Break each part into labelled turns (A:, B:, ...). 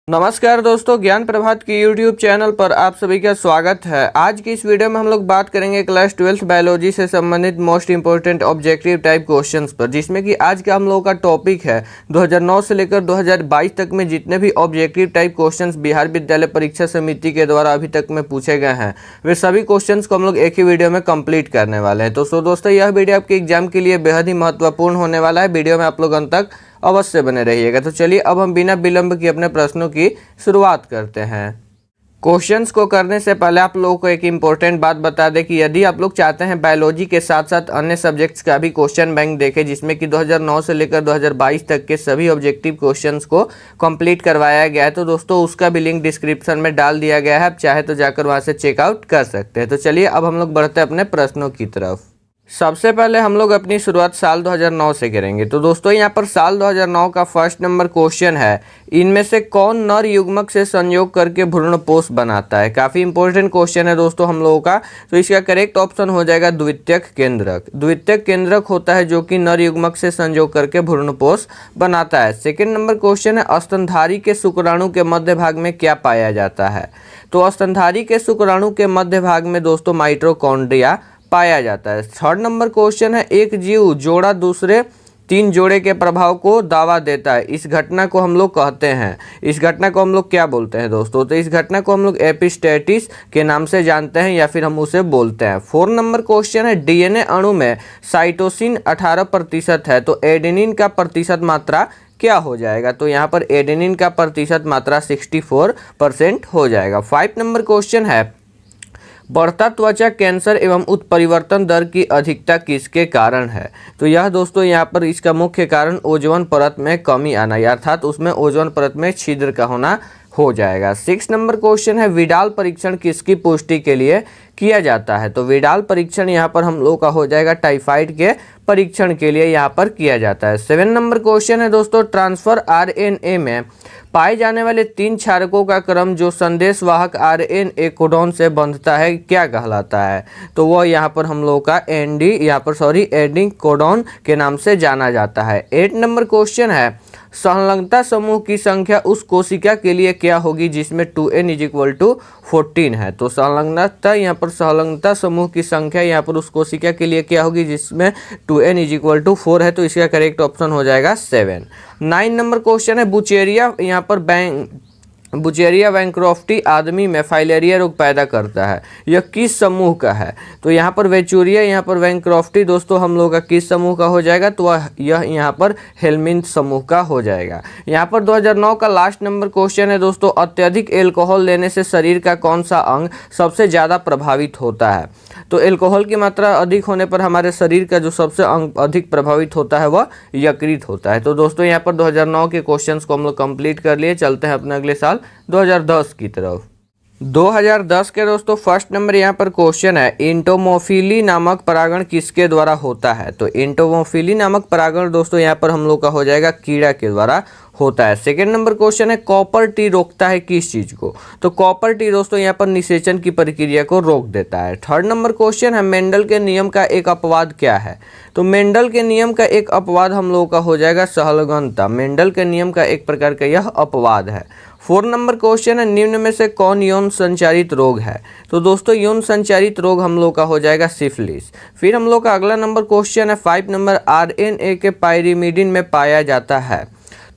A: नमस्कार दोस्तों, ज्ञान प्रभात की यूट्यूब चैनल पर आप सभी का स्वागत है। आज की इस वीडियो में हम लोग बात करेंगे क्लास 12th बायोलॉजी से संबंधित most important objective type questions पर, जिसमें कि आज का हम लोगों का टॉपिक है 2009 से लेकर 2022 तक में जितने भी ऑब्जेक्टिव टाइप क्वेश्चंस बिहार विद्यालय परीक्षा समिति के द्वारा अभी तक में पूछे गए हैं, वे सभी क्वेश्चन को हम लोग एक ही वीडियो में कंप्लीट करने वाले हैं। तो दोस्तों, यह वीडियो आपके एग्जाम के लिए बेहद ही महत्वपूर्ण होने वाला है। वीडियो में आप लोग अंत तक अवश्य बने रहिएगा। तो चलिए अब हम बिना विलंब की अपने प्रश्नों की शुरुआत करते हैं। क्वेश्चंस को करने से पहले आप लोगों को एक इम्पोर्टेंट बात बता दें कि यदि आप लोग चाहते हैं बायोलॉजी के साथ साथ अन्य सब्जेक्ट्स का भी क्वेश्चन बैंक देखें, जिसमें कि 2009 से लेकर 2022 तक के सभी ऑब्जेक्टिव क्वेश्चंस को कंप्लीट करवाया गया है, तो दोस्तों उसका भी लिंक डिस्क्रिप्शन में डाल दिया गया है। आप चाहे तो जाकर वहाँ से चेकआउट कर सकते हैं। तो चलिए अब हम लोग बढ़ते हैं अपने प्रश्नों की तरफ। सबसे पहले हम लोग अपनी शुरुआत साल 2009 से करेंगे। तो दोस्तों यहाँ पर साल 2009 का फर्स्ट नंबर क्वेश्चन है, इनमें से कौन नर युग्मक से संयोग करके भ्रूणपोष बनाता है। काफ़ी इंपॉर्टेंट क्वेश्चन है दोस्तों हम लोगों का। तो इसका करेक्ट ऑप्शन हो जाएगा द्वितीयक केंद्रक। द्वितीयक केंद्रक होता है जो कि नर युग्मक से संयोग करके भ्रूणपोष बनाता है। सेकेंड नंबर क्वेश्चन है, स्तनधारी के शुक्राणु के मध्य भाग में क्या पाया जाता है। तो स्तनधारी के शुक्राणु के मध्य भाग में दोस्तों माइटोकॉन्ड्रिया पाया जाता है। थर्ड नंबर क्वेश्चन है, एक जीव जोड़ा दूसरे 3 जोड़े के प्रभाव को दावा देता है, इस घटना को हम लोग कहते हैं, इस घटना को हम लोग क्या बोलते हैं दोस्तों। तो इस घटना को हम लोग एपिस्टेटिस के नाम से जानते हैं या फिर हम उसे बोलते हैं। 4 नंबर क्वेश्चन है, डीएनए अणु में साइटोसिन 18% है, तो एडेनिन का प्रतिशत मात्रा क्या हो जाएगा। तो यहाँ पर एडेनिन का प्रतिशत मात्रा 64% हो जाएगा। 5 नंबर क्वेश्चन है, बढ़ता त्वचा कैंसर एवं उत्परिवर्तन दर की अधिकता किसके कारण है। तो यह दोस्तों यहाँ पर इसका मुख्य कारण ओजोन परत में कमी आना, अर्थात उसमें ओजोन परत में छिद्र का होना हो जाएगा। 6 नंबर क्वेश्चन है, विडाल परीक्षण किसकी पुष्टि के लिए किया जाता है। तो विडाल परीक्षण यहाँ पर हम लोग का हो जाएगा टाइफाइड के परीक्षण के लिए यहाँ पर किया जाता है। 7 नंबर क्वेश्चन है दोस्तों, ट्रांसफर आरएनए में पाए जाने वाले 3 क्षारकों का क्रम जो संदेशवाहक आरएनए कोडॉन से बंधता है क्या कहलाता है। तो वह यहाँ पर हम लोग का एंडी कोडॉन के नाम से जाना जाता है। 8 नंबर क्वेश्चन है, संलग्नता समूह की संख्या उस कोशिका के लिए क्या होगी जिसमें 2n = 14 है। तो संलग्नता समूह की संख्या यहाँ पर उस कोशिका के लिए क्या होगी जिसमें 2n = 4 है। तो इसका करेक्ट ऑप्शन हो जाएगा 7। 9 नंबर क्वेश्चन है, बुचेरिया बैंक्रॉफ्टी आदमी में फाइलेरिया रोग पैदा करता है, यह किस समूह का है। तो यहाँ पर वेचूरिया यहाँ पर बैंक्रॉफ्टी दोस्तों हम लोग का किस समूह का हो जाएगा। तो यह यहाँ पर हेलमिंथ समूह का हो जाएगा। यहाँ पर 2009 का लास्ट नंबर क्वेश्चन है दोस्तों, अत्यधिक एल्कोहल लेने से शरीर का कौन सा अंग सबसे ज़्यादा प्रभावित होता है। तो एल्कोहल की मात्रा अधिक होने पर हमारे शरीर का जो सबसे अधिक प्रभावित होता है वह यकृत होता है। तो दोस्तों यहाँ पर 2009 के क्वेश्चंस को हम लोग कंप्लीट कर लिए। चलते हैं अपने अगले साल 2010 की तरफ। 2010 के दोस्तों फर्स्ट नंबर यहाँ पर क्वेश्चन है, एंटोमोफिली नामक परागण किसके द्वारा होता है। तो एंटोमोफिली नामक परागण दोस्तों यहाँ पर हम लोग का हो जाएगा कीड़ा के द्वारा होता है। सेकेंड नंबर क्वेश्चन है, कॉपर टी रोकता है किस चीज़ को। तो कॉपर टी दोस्तों यहाँ पर निषेचन की प्रक्रिया को रोक देता है। थर्ड नंबर क्वेश्चन है, मेंडल के नियम का एक अपवाद क्या है। तो मेंडल के नियम का एक अपवाद हम लोगों का हो जाएगा सहलगनता। मेंडल के नियम का एक प्रकार का यह अपवाद है। 4 नंबर क्वेश्चन है, निम्न में से कौन यौन संचारित रोग है। तो दोस्तों यौन संचारित रोग हम लोग का हो जाएगा सिफिलिस। फिर हम लोग का अगला नंबर क्वेश्चन है, 5 नंबर, आरएनए के पायरिमिडिन में पाया जाता है।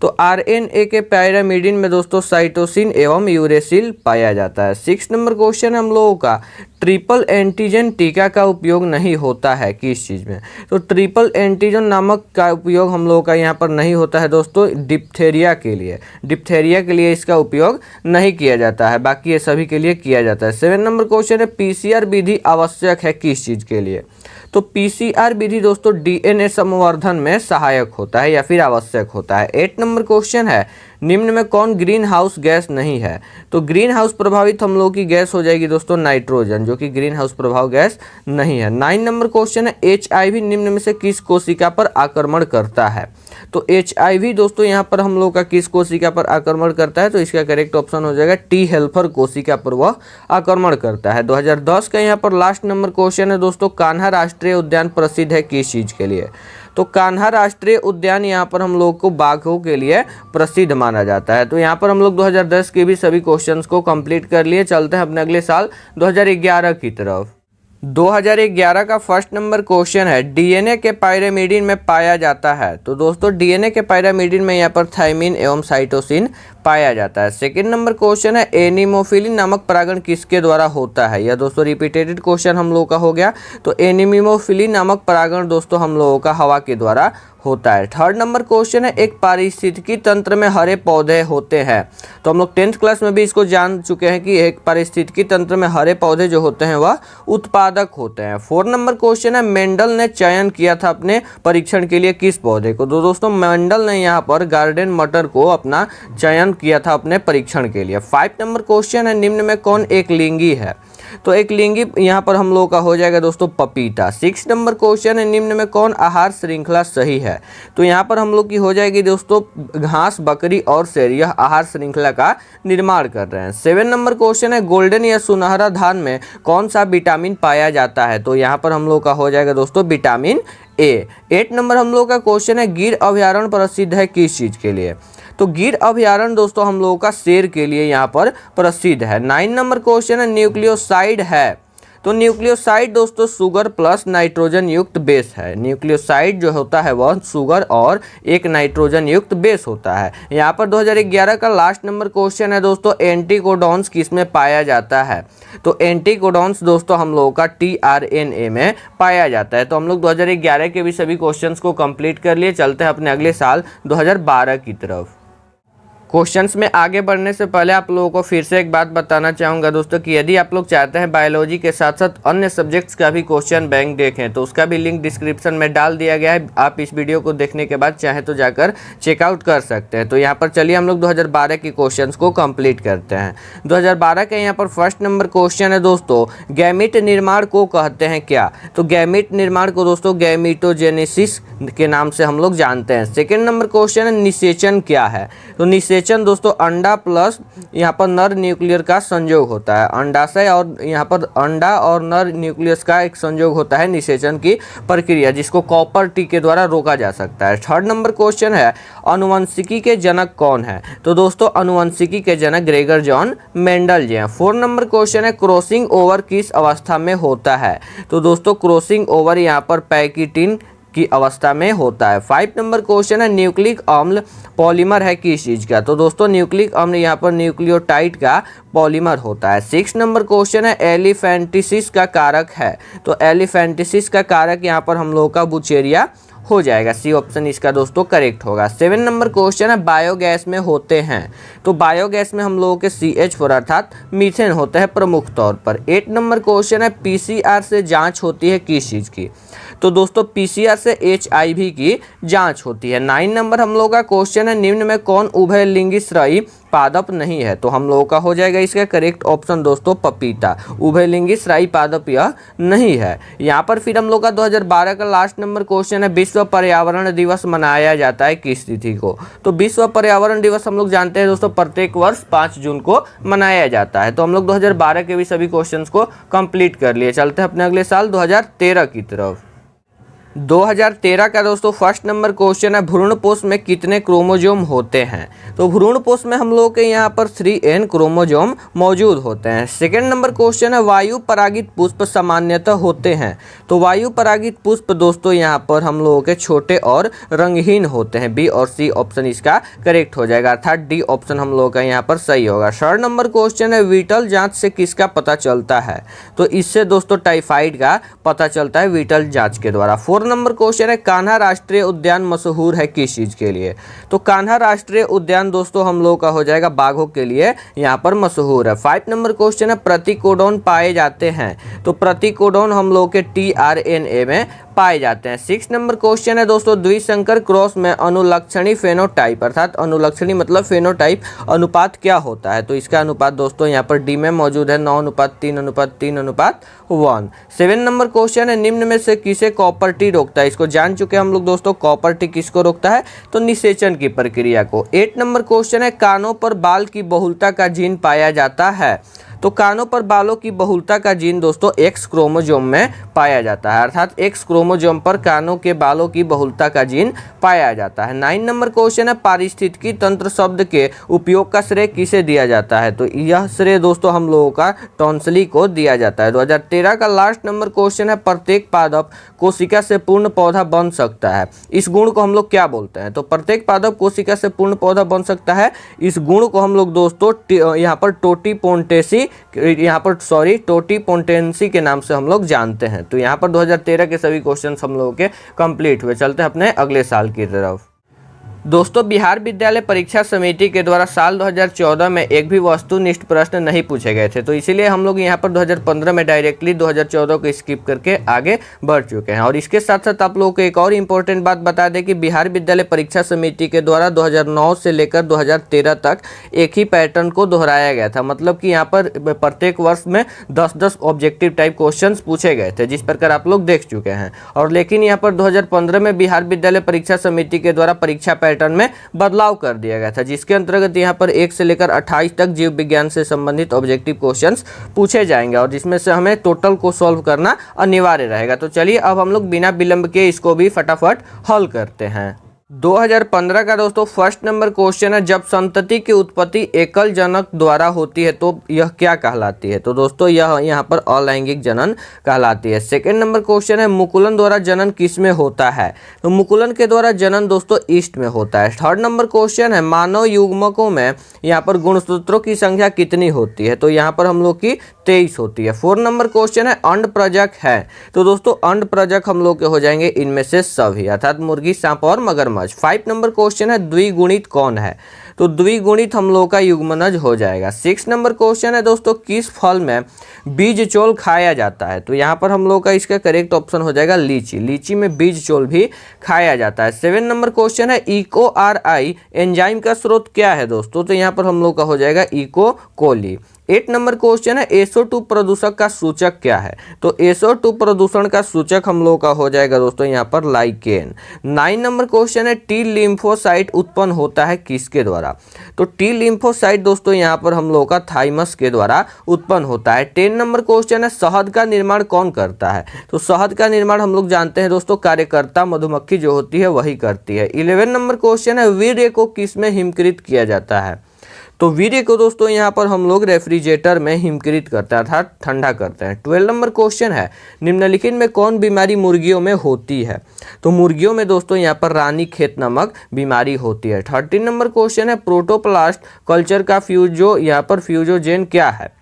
A: तो आरएनए के पायरिमिडिन में दोस्तों साइटोसिन एवं यूरेसिल पाया जाता है। 6 नंबर क्वेश्चन है हम लोगों का, ट्रिपल एंटीजन टीका का उपयोग नहीं होता है किस चीज़ में। तो ट्रिपल एंटीजन नामक का उपयोग हम लोगों का यहाँ पर नहीं होता है दोस्तों डिप्थेरिया के लिए। डिप्थेरिया के लिए इसका उपयोग नहीं किया जाता है, बाकी ये सभी के लिए किया जाता है। 7 नंबर क्वेश्चन है, पीसीआर विधि आवश्यक है किस चीज़ के लिए। तो पीसीआर विधि दोस्तों डीएनए संवर्धन में सहायक होता है या फिर आवश्यक होता है। 8 नंबर क्वेश्चन है, निम्न में कौन ग्रीन हाउस गैस नहीं है। तो ग्रीन हाउस प्रभावित हम लोग की गैस हो जाएगी दोस्तों नाइट्रोजन, जो कि ग्रीन हाउस प्रभाव गैस नहीं है। 9 नंबर क्वेश्चन है, एचआईवी निम्न में से किस कोशिका पर आक्रमण करता है। तो एचआईवी दोस्तों यहाँ पर हम लोग का किस कोशिका पर आक्रमण करता है। तो इसका करेक्ट ऑप्शन हो जाएगा टी हेल्पर कोशिका पर वह आक्रमण करता है। 2010 का यहाँ पर लास्ट नंबर क्वेश्चन है दोस्तों, कान्हा राष्ट्रीय उद्यान प्रसिद्ध है किस चीज़ के लिए। तो कान्हा राष्ट्रीय उद्यान यहाँ पर हम लोग को बाघों के लिए प्रसिद्ध माना जाता है। तो यहाँ पर हम लोग 2010 के भी सभी क्वेश्चंस को कंप्लीट कर लिए। चलते हैं अपने अगले साल 2011 की तरफ। 2011 का फर्स्ट नंबर क्वेश्चन है, डीएनए के पायरेमिडीन में पाया जाता है। तो दोस्तों डीएनए के पायरेमिडीन में यहाँ पर थायमिन एवं साइटोसिन पाया जाता है। सेकंड नंबर क्वेश्चन है, एनिमोफिलिन नामक परागण किसके द्वारा होता है। यह दोस्तों रिपीटेटेड क्वेश्चन हम लोगों का हो गया। तो एनिमोफिलिन नामक परागण दोस्तों हम लोगों का हवा के द्वारा होता है। थर्ड नंबर क्वेश्चन है, एक पारिस्थितिकी तंत्र में हरे पौधे होते हैं। तो हम लोग 10th क्लास में भी इसको जान चुके हैं कि एक पारिस्थितिकी तंत्र में हरे पौधे जो होते हैं वह उत्पादक होते हैं। 4 नंबर क्वेश्चन है, मेंडल ने चयन किया था अपने परीक्षण के लिए किस पौधे को। तो दोस्तों मेंडल ने यहाँ पर गार्डन मटर को अपना चयन किया था अपने परीक्षण के लिए। 5 नंबर क्वेश्चन है, निम्न में कौन एक लिंगी है। तो एक लिंगी यहाँ पर हम लोगों का हो जाएगा दोस्तों पपीता। 6 नंबर क्वेश्चन है, निम्न में कौन आहार श्रृंखला सही है। तो यहाँ पर हम लोग की हो जाएगी दोस्तों घास, बकरी और शेर, यह आहार श्रृंखला का निर्माण कर रहे हैं। 7 नंबर क्वेश्चन है, गोल्डन या सुनहरा धान में कौन सा विटामिन पाया जाता है। तो यहाँ पर हम लोग का हो जाएगा दोस्तों विटामिन ए। 8 नंबर हम लोग का क्वेश्चन है, गिर अभयारण्य प्रसिद्ध है किस चीज के लिए। तो गिर अभयारण्य दोस्तों हम लोगों का शेर के लिए यहाँ पर प्रसिद्ध है। 9 नंबर क्वेश्चन है, न्यूक्लियोसाइड है। तो न्यूक्लियोसाइड दोस्तों शुगर प्लस नाइट्रोजन युक्त बेस है। न्यूक्लियोसाइड जो होता है वह शुगर और एक नाइट्रोजन युक्त बेस होता है। यहाँ पर 2011 का लास्ट नंबर क्वेश्चन है दोस्तों, एंटीकोडॉन्स किसमें पाया जाता है। तो एंटीकोडॉन्स दोस्तों हम लोगों का टीआरएनए में पाया जाता है। तो हम लोग 2011 के भी सभी क्वेश्चंस को कंप्लीट कर लिए। चलते हैं अपने अगले साल 2012 की तरफ। क्वेश्चंस में आगे बढ़ने से पहले आप लोगों को फिर से एक बात बताना चाहूँगा दोस्तों कि यदि आप लोग चाहते हैं बायोलॉजी के साथ साथ अन्य सब्जेक्ट्स का भी क्वेश्चन बैंक देखें तो उसका भी लिंक डिस्क्रिप्शन में डाल दिया गया है। आप इस वीडियो को देखने के बाद चाहें तो जाकर चेकआउट कर सकते हैं। तो यहाँ पर चलिए हम लोग 2012 के क्वेश्चन को कंप्लीट करते हैं। 2012 के यहाँ पर फर्स्ट नंबर क्वेश्चन है दोस्तों, गैमीट निर्माण को कहते हैं क्या। तो गैमीट निर्माण को दोस्तों गैमीटोजेनेसिस के नाम से हम लोग जानते हैं। सेकेंड नंबर क्वेश्चन है, निषेचन क्या है। तो निषेचन दोस्तों अंडा प्लस यहाँ पर नर न्यूक्लियर का संयोग होता है। अंडाशय और यहाँ पर अंडा और नर न्यूक्लियस का एक संयोग होता है निषेचन की प्रक्रिया, जिसको कॉपर टी के द्वारा रोका जा सकता है। थर्ड नंबर क्वेश्चन है, अनुवंशिकी के जनक कौन है। तो दोस्तों अनुवंशिकी के जनक ग्रेगर जॉन मेंडल जी हैं। 4 नंबर क्वेश्चन है, क्रॉसिंग ओवर किस अवस्था में होता है। तो दोस्तों क्रॉसिंग ओवर यहाँ पर पैकिटिन की अवस्था में होता है। 5 नंबर क्वेश्चन है, न्यूक्लिक अम्ल पॉलीमर है किस चीज़ का। तो दोस्तों न्यूक्लिक अम्ल यहाँ पर न्यूक्लियोटाइड का पॉलीमर होता है। 6 नंबर क्वेश्चन है, एलिफेंटिसिस का कारक है। तो एलिफेंटिसिस का कारक यहाँ पर हम लोग का बुचेरिया हो जाएगा। सी ऑप्शन इसका दोस्तों करेक्ट होगा। 7 नंबर क्वेश्चन है, बायोगैस में होते हैं। तो बायोगैस में हम लोगों के CH4 अर्थात मीथेन होते हैं प्रमुख तौर पर। 8 नंबर क्वेश्चन है, PCR से जांच होती है किस चीज़ की। तो दोस्तों PCR से HIV की जांच होती है। 9 नंबर हम लोग का क्वेश्चन है, निम्न में कौन उभयलिंगी श्रेयी पादप नहीं है। तो हम लोगों का हो जाएगा इसका करेक्ट ऑप्शन दोस्तों पपीता। उभयलिंगी श्रेयी पादप यह नहीं है। यहाँ पर फिर हम लोग का 2012 का लास्ट नंबर क्वेश्चन है, विश्व पर्यावरण दिवस मनाया जाता है किस तिथि को। तो विश्व पर्यावरण दिवस हम लोग जानते हैं दोस्तों प्रत्येक वर्ष 5 जून को मनाया जाता है। तो हम लोग 2012 के भी सभी क्वेश्चन को कंप्लीट कर लिए। चलते हैं अपने अगले साल 2013 की तरफ। 2013 का दोस्तों फर्स्ट नंबर क्वेश्चन है, भ्रूणपोष में कितने क्रोमोजोम होते हैं। तो भ्रूणपोष में हम लोग के यहाँ पर 3N क्रोमोजोम मौजूद होते हैं। सेकेंड नंबर क्वेश्चन है, वायु परागित पुष्प सामान्यतः होते हैं। तो वायु परागित पुष्प दोस्तों यहाँ पर हम लोगों के छोटे और रंगहीन होते हैं। बी और सी ऑप्शन इसका करेक्ट हो जाएगा, अर्थात डी ऑप्शन हम लोगों का यहाँ पर सही होगा। थर्ड नंबर क्वेश्चन है, वीटल जाँच से किसका पता चलता है। तो इससे दोस्तों टाइफाइड का पता चलता है वीटल जाँच के द्वारा। 4 नंबर क्वेश्चन है, कान्हा राष्ट्रीय उद्यान मशहूर है किस चीज के लिए। तो कान्हा राष्ट्रीय उद्यान दोस्तों हम लोग का हो जाएगा बाघों के लिए यहाँ पर मशहूर है। 5 नंबर क्वेश्चन है, प्रतिकोडोन पाए जाते हैं। तो प्रतिकोडोन हम लोग के टीआरएनए में पाए जाते हैं। 6 नंबर क्वेश्चन है दोस्तों, द्विसंकर क्रॉस में अनुलक्षणी फेनोटाइप अर्थात अनुलक्षणी मतलब फेनोटाइप अनुपात क्या होता है। तो इसका अनुपात दोस्तों यहाँ पर डी में मौजूद है, 9:3:3:1। 7 नंबर क्वेश्चन है, निम्न में से किसे कॉपर टी रोकता है। इसको जान चुके हम लोग दोस्तों, कॉपर टी किसको रोकता है, तो निषेचन की प्रक्रिया को। 8 नंबर क्वेश्चन है, कानों पर बाल की बहुलता का जीन पाया जाता है। तो तो कानों पर बालों की बहुलता का जीन दोस्तों एक्स क्रोमोसोम में पाया जाता है, अर्थात एक्स क्रोमोसोम पर कानों के बालों की बहुलता का जीन पाया जाता है। 9 नंबर क्वेश्चन है, पारिस्थितिकी तंत्र शब्द के उपयोग का श्रेय किसे दिया जाता है? तो यह श्रेय दोस्तों हम लोगों का टॉन्सली को दिया जाता है। 2013 का लास्ट नंबर क्वेश्चन है, प्रत्येक पादप कोशिका से पूर्ण पौधा बन सकता है, इस गुण को हम लोग क्या बोलते हैं? तो प्रत्येक पादप कोशिका से पूर्ण पौधा बन सकता है, इस गुण को हम लोग दोस्तों यहाँ पर टोटिपोटेंसी के नाम से हम लोग जानते हैं। तो यहाँ पर 2013 के सभी क्वेश्चन हम लोगों के कंप्लीट हुए। चलते हैं अपने अगले साल की तरफ। दोस्तों, बिहार विद्यालय परीक्षा समिति के द्वारा साल 2014 में एक भी वस्तुनिष्ठ प्रश्न नहीं पूछे गए थे, तो इसीलिए हम लोग यहाँ पर 2015 में डायरेक्टली 2014 को स्किप करके आगे बढ़ चुके हैं। और इसके साथ साथ आप लोगों को एक और इम्पोर्टेंट बात बता दें कि बिहार विद्यालय परीक्षा समिति के द्वारा 2009 से लेकर 2013 तक एक ही पैटर्न को दोहराया गया था, मतलब कि यहाँ पर प्रत्येक वर्ष में 10-10 ऑब्जेक्टिव टाइप क्वेश्चन पूछे गए थे, जिस प्रकार आप लोग देख चुके हैं। और लेकिन यहाँ पर 2015 में बिहार विद्यालय परीक्षा समिति के द्वारा परीक्षा पैटर्न में बदलाव कर दिया गया था, जिसके अंतर्गत यहाँ पर 1 से लेकर 28 तक जीव विज्ञान से संबंधित ऑब्जेक्टिव क्वेश्चंस पूछे जाएंगे और जिसमें से हमें टोटल को सॉल्व करना अनिवार्य रहेगा। तो चलिए अब हम लोग बिना विलंब के इसको भी फटाफट हल करते हैं। 2015 का दोस्तों फर्स्ट नंबर क्वेश्चन है, जब संतति की उत्पत्ति एकल जनक द्वारा होती है तो यह क्या कहलाती है? तो दोस्तों यह यहाँ पर अलैंगिक जनन कहलाती है। सेकंड नंबर क्वेश्चन है, मुकुलन द्वारा जनन किस में होता है? तो मुकुलन के द्वारा जनन दोस्तों ईस्ट में होता है। थर्ड नंबर क्वेश्चन है, मानव युग्मकों में यहाँ पर गुणसूत्रों की संख्या कितनी होती है? तो यहाँ पर हम लोग की 23 होती है। 4 नंबर क्वेश्चन है, अंड प्रजक है? तो दोस्तों अंड प्रजक हम लोग के हो जाएंगे इनमें से सभी, अर्थात मुर्गी, सांप और मगरमच्छ। 5 नंबर क्वेश्चन है, द्विगुणित कौन है? तो द्विगुणित हम लोग का युग्मनज हो जाएगा। 6 नंबर क्वेश्चन है दोस्तों, किस फल में बीज चोल खाया जाता है? तो यहाँ पर हम लोग का इसका करेक्ट ऑप्शन हो जाएगा लीची, लीची में बीज चोल भी खाया जाता है। 7 नंबर क्वेश्चन है, EcoRI एंजाइम का स्रोत क्या है दोस्तों? तो यहाँ पर हम लोग का हो जाएगा इको कोली। 8 नंबर क्वेश्चन है, SO2 प्रदूषक का सूचक क्या है? तो SO2 प्रदूषण का सूचक हम लोग का हो जाएगा दोस्तों यहाँ पर लाइकेन। 9 नंबर क्वेश्चन है, टी लिम्फोसाइट उत्पन्न होता है किसके द्वारा? तो टी लिम्फोसाइट दोस्तों यहाँ पर हम लोग का थाइमस के द्वारा उत्पन्न होता है। 10 नंबर क्वेश्चन है, शहद का निर्माण कौन करता है? तो शहद का निर्माण हम लोग जानते हैं दोस्तों कार्यकर्ता मधुमक्खी जो होती है वही करती है। 11 नंबर क्वेश्चन है, वीर्य को किस में हिमकृत किया जाता है? तो वीर्य को दोस्तों यहाँ पर हम लोग रेफ्रिजरेटर में हिमकृत करते हैं, अर्थात ठंडा करते हैं। 12 नंबर क्वेश्चन है, निम्नलिखित में कौन बीमारी मुर्गियों में होती है? तो मुर्गियों में दोस्तों यहाँ पर रानीखेत नामक बीमारी होती है। 13 नंबर क्वेश्चन है, प्रोटोप्लास्ट कल्चर का यहाँ पर फ्यूजोजेन क्या है?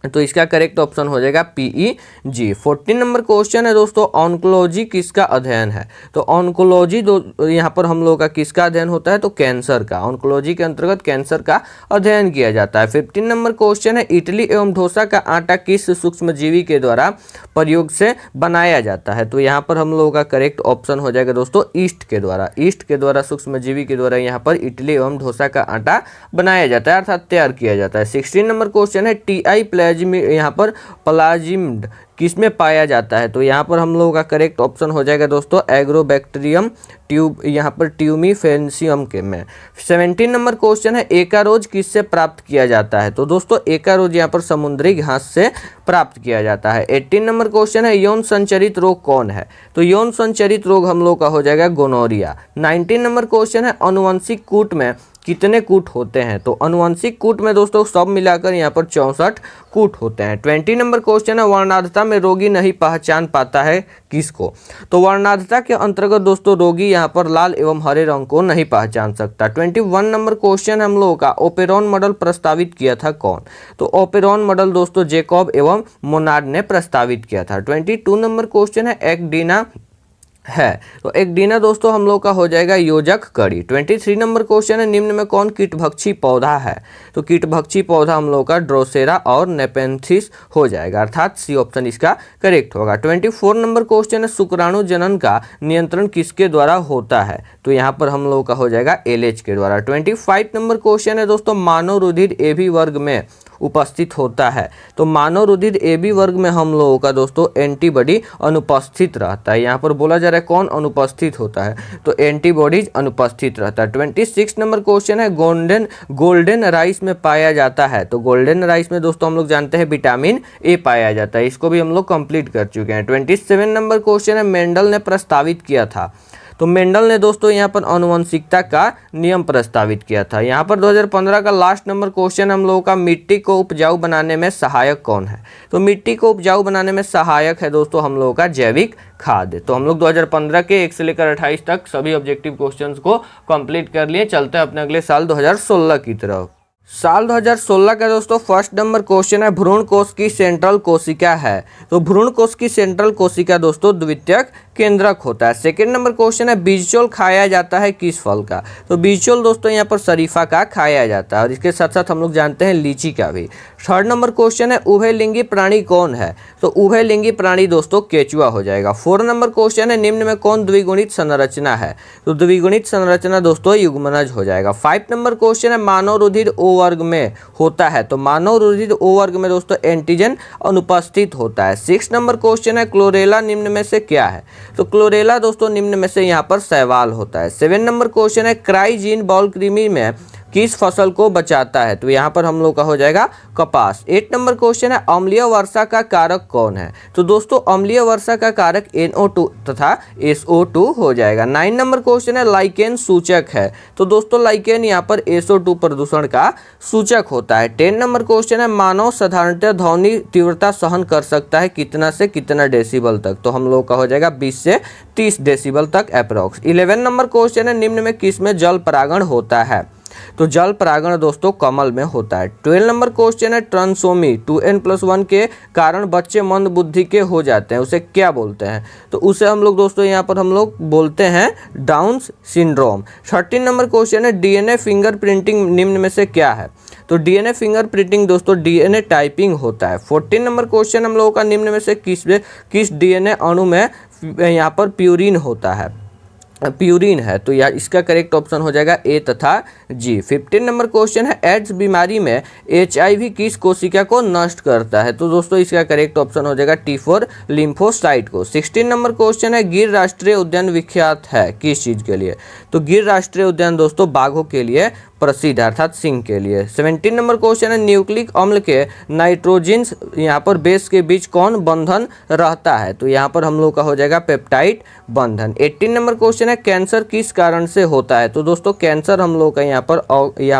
A: तो इसका करेक्ट ऑप्शन हो जाएगा PEG। 14 नंबर क्वेश्चन है दोस्तों, ऑन्कोलॉजी किसका अध्ययन है? तो ऑन्कोलॉजी यहाँ पर हम लोग का किसका अध्ययन होता है? तो कैंसर का, ऑन्कोलॉजी के अंतर्गत कैंसर का अध्ययन किया जाता है। 15 नंबर क्वेश्चन है, इडली एवं डोसा का आटा किस सूक्ष्मजीवी के द्वारा प्रयोग से बनाया जाता है? तो यहाँ पर हम लोगों का करेक्ट ऑप्शन हो जाएगा दोस्तों ईस्ट के द्वारा, ईस्ट के द्वारा सूक्ष्मजीवी के द्वारा यहाँ पर इडली एवं डोसा का आटा बनाया जाता है, अर्थात तैयार किया जाता है। 16 नंबर क्वेश्चन है, TI यहाँ पर प्लाज्मिड किसमें पाया जाता है? तो यहाँ पर हम लोगों का करेक्ट ऑप्शन हो जाएगा दोस्तों एग्रोबैक्टीरियम ट्यूब, यहाँ पर ट्यूमीफेंसियम के में। 17 नंबर क्वेश्चन है, एकारोज किससे प्राप्त किया जाता है? तो दोस्तों एकारोज यहाँ पर समुद्री घास से प्राप्त किया जाता है। 18 नंबर क्वेश्चन है, यौन संचरित रोग कौन है? तो यौन संचरित रोग हम लोग का हो जाएगा गोनोरिया। 19 नंबर क्वेश्चन है, अनुवंशिक कूट में कितने कूट होते हैं? तो अनुवंशिक कूट में दोस्तों सब मिलाकर यहाँ पर 64 कूट होते हैं। 20 नंबर क्वेश्चन है, वर्णांधता में रोगी नहीं पहचान पाता है किसको? तो वर्णांधता के अंतर्गत दोस्तों रोगी यहाँ पर लाल एवं हरे रंग को नहीं पहचान सकता। 21 नंबर क्वेश्चन हम लोगों का, ओपेरॉन मॉडल प्रस्तावित किया था कौन? तो ओपेरॉन मॉडल दोस्तों जैकब एवं मोनार्ड ने प्रस्तावित किया था। 22 नंबर क्वेश्चन है, एक्डिना है? तो एक्डिना दोस्तों हम लोग का हो जाएगा योजक कड़ी। 23 नंबर क्वेश्चन है, निम्न में कौन कीटभक्षी पौधा है? तो कीटभक्षी पौधा हम लोग का ड्रोसेरा और नेपेंथिस हो जाएगा, अर्थात सी ऑप्शन इसका करेक्ट होगा। 24 नंबर क्वेश्चन है, शुक्राणु जनन का नियंत्रण किसके द्वारा होता है? तो यहाँ पर हम लोग का हो जाएगा LH के द्वारा। 25 नंबर क्वेश्चन है दोस्तों, मानव रुधिर AB वर्ग में उपस्थित होता है? तो मानव रुधिर AB वर्ग में हम लोगों का दोस्तों एंटीबॉडी अनुपस्थित रहता है। यहाँ पर बोला जा रहा है कौन अनुपस्थित होता है, तो एंटीबॉडीज अनुपस्थित रहता है। 26 नंबर क्वेश्चन है, गोल्डन राइस में पाया जाता है। तो गोल्डन राइस में दोस्तों हम लोग जानते हैं विटामिन ए पाया जाता है, इसको भी हम लोग कंप्लीट कर चुके हैं। 27 नंबर क्वेश्चन है, मेंडल ने प्रस्तावित किया था। तो मेंडल ने दोस्तों यहाँ पर आनुवंशिकता का नियम प्रस्तावित किया था। यहाँ पर 2015 का लास्ट नंबर क्वेश्चन हम लोगों का, मिट्टी को उपजाऊ बनाने में सहायक कौन है? तो मिट्टी को उपजाऊ बनाने में सहायक है दोस्तों हम लोगों का जैविक खाद। तो हम लोग 2015 के 1 से लेकर 28 तक सभी ऑब्जेक्टिव क्वेश्चंस को कंप्लीट कर लिए। चलते हैं अपने अगले साल 2016 की तरफ। साल 2016 का दोस्तों फर्स्ट नंबर क्वेश्चन है, भ्रूण कोश की सेंट्रल कोशिका है। तो भ्रूण कोश की सेंट्रल कोशिका दोस्तों द्वितीयक केंद्रक होता है। सेकंड नंबर क्वेश्चन है, बीजचोल खाया जाता है किस फल का? तो बीजचोल दोस्तों यहाँ पर शरीफा का खाया जाता है, और इसके साथ साथ हम लोग जानते हैं लीची का भी। थर्ड नंबर क्वेश्चन है, उभयलिंगी प्राणी कौन है? तो उभयलिंगी प्राणी दोस्तों केचुआ हो जाएगा। 4 नंबर क्वेश्चन है, निम्न में कौन द्विगुणित संरचना है? तो द्विगुणित संरचना दोस्तों युग्मनज हो जाएगा। 5 नंबर क्वेश्चन है, मानव रुधिर O वर्ग में होता है। तो मानव रुधिर O वर्ग में दोस्तों एंटीजन अनुपस्थित होता है। 6 नंबर क्वेश्चन है, क्लोरेला निम्न में से क्या है? तो क्लोरेला दोस्तों निम्न में से यहाँ पर शैवाल होता है। 7 नंबर क्वेश्चन है, क्राइजीन बॉल कृमि में किस फसल को बचाता है? तो यहाँ पर हम लोग का हो जाएगा कपास। 8 नंबर क्वेश्चन है, अम्लीय वर्षा का कारक कौन है? तो दोस्तों अम्लीय वर्षा का कारक NO2 तथा SO2 हो जाएगा। 9 नंबर क्वेश्चन है, लाइकेन सूचक है। तो दोस्तों लाइकेन यहाँ पर SO2 प्रदूषण का सूचक होता है। 10 नंबर क्वेश्चन है, मानव साधारणतः ध्वनि तीव्रता सहन कर सकता है कितना से कितना डेसिबल तक? तो हम लोग का हो जाएगा 20 से 30 डेसिबल तक अप्रोक्स। 11 नंबर क्वेश्चन है, निम्न में किस में जल परागण होता है? तो जल परागण दोस्तों कमल में होता है। 12 नंबर क्वेश्चन है, ट्रांसोमी 2n+1 के कारण बच्चे मंद बुद्धि के हो जाते हैं, उसे क्या बोलते हैं? तो उसे हम लोग दोस्तों यहाँ पर हम लोग बोलते हैं डाउन सिंड्रोम। 13 नंबर क्वेश्चन है, DNA फिंगरप्रिंटिंग निम्न में से क्या है? तो DNA फिंगरप्रिंटिंग दोस्तों DNA टाइपिंग होता है। 14 नंबर क्वेश्चन हम लोगों का, निम्न में से किस DNA अणु में यहाँ पर प्यूरिन होता है? प्यूरिन है। तो यार इसका करेक्ट ऑप्शन हो जाएगा A तथा G। 15 नंबर क्वेश्चन है, एड्स बीमारी में HIV किस कोशिका को नष्ट करता है? तो दोस्तों इसका करेक्ट ऑप्शन हो जाएगा T4 लिम्फोसाइट को। 16 नंबर क्वेश्चन है, गिर राष्ट्रीय उद्यान विख्यात है किस चीज़ के लिए? तो गिर राष्ट्रीय उद्यान दोस्तों बाघों के लिए प्रसिद्ध अर्थात सिंह के लिए। 17 नंबर क्वेश्चन है, न्यूक्लिक अम्ल के नाइट्रोजन्स यहाँ पर बेस के बीच कौन बंधन रहता है? तो यहाँ पर हम लोग का हो जाएगा पेप्टाइड बंधन। 18 नंबर क्वेश्चन है, कैंसर किस कारण से होता है? तो दोस्तों कैंसर हम लोग का यहाँ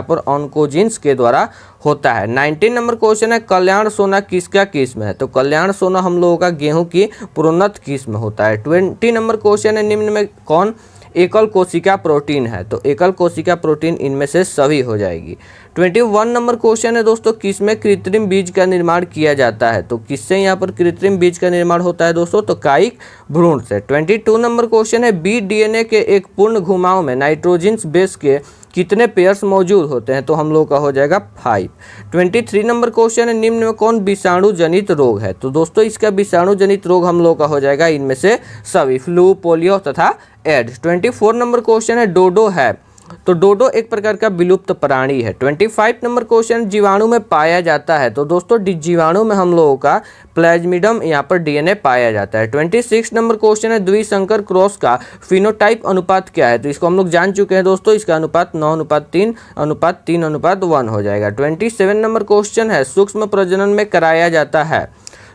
A: पर ऑन्कोजीन्स के द्वारा होता है। 19 नंबर क्वेश्चन है, कल्याण सोना किसका किस्म है? तो कल्याण सोना हम लोगों का गेहूं की प्रोन्नत किस्म होता है। 20 नंबर क्वेश्चन है, निम्न में कौन एकल कोशिका प्रोटीन है? तो एकल कोशिका प्रोटीन इनमें से सभी हो जाएगी। 21 नंबर क्वेश्चन है दोस्तों, किसमें कृत्रिम बीज का निर्माण किया जाता है? तो किससे यहाँ पर कृत्रिम बीज का निर्माण होता है दोस्तों? तो कायिक भ्रूण से। 22 नंबर क्वेश्चन है, DNA के एक पूर्ण घुमाव में नाइट्रोजन बेस के कितने पेयर्स मौजूद होते हैं? तो हम लोग का हो जाएगा 5। 23 नंबर क्वेश्चन है, निम्न में कौन विषाणु जनित रोग है? तो दोस्तों इसका विषाणु जनित रोग हम लोग का हो जाएगा इनमें से सभी, फ्लू, पोलियो तथा एड्स। 24 नंबर क्वेश्चन है, डोडो है। तो डोडो एक प्रकार का विलुप्त प्राणी है। 25 नंबर क्वेश्चन, जीवाणु में पाया जाता है। तो दोस्तों जीवाणु में हम लोगों का प्लाज्मिडम यहाँ पर DNA पाया जाता है। 26 नंबर क्वेश्चन है, द्विसंकर क्रॉस का फिनोटाइप अनुपात क्या है? तो इसको हम लोग जान चुके हैं दोस्तों, इसका अनुपात 9:3:3:1 हो जाएगा। 27 नंबर क्वेश्चन है, सूक्ष्म प्रजनन में कराया जाता है।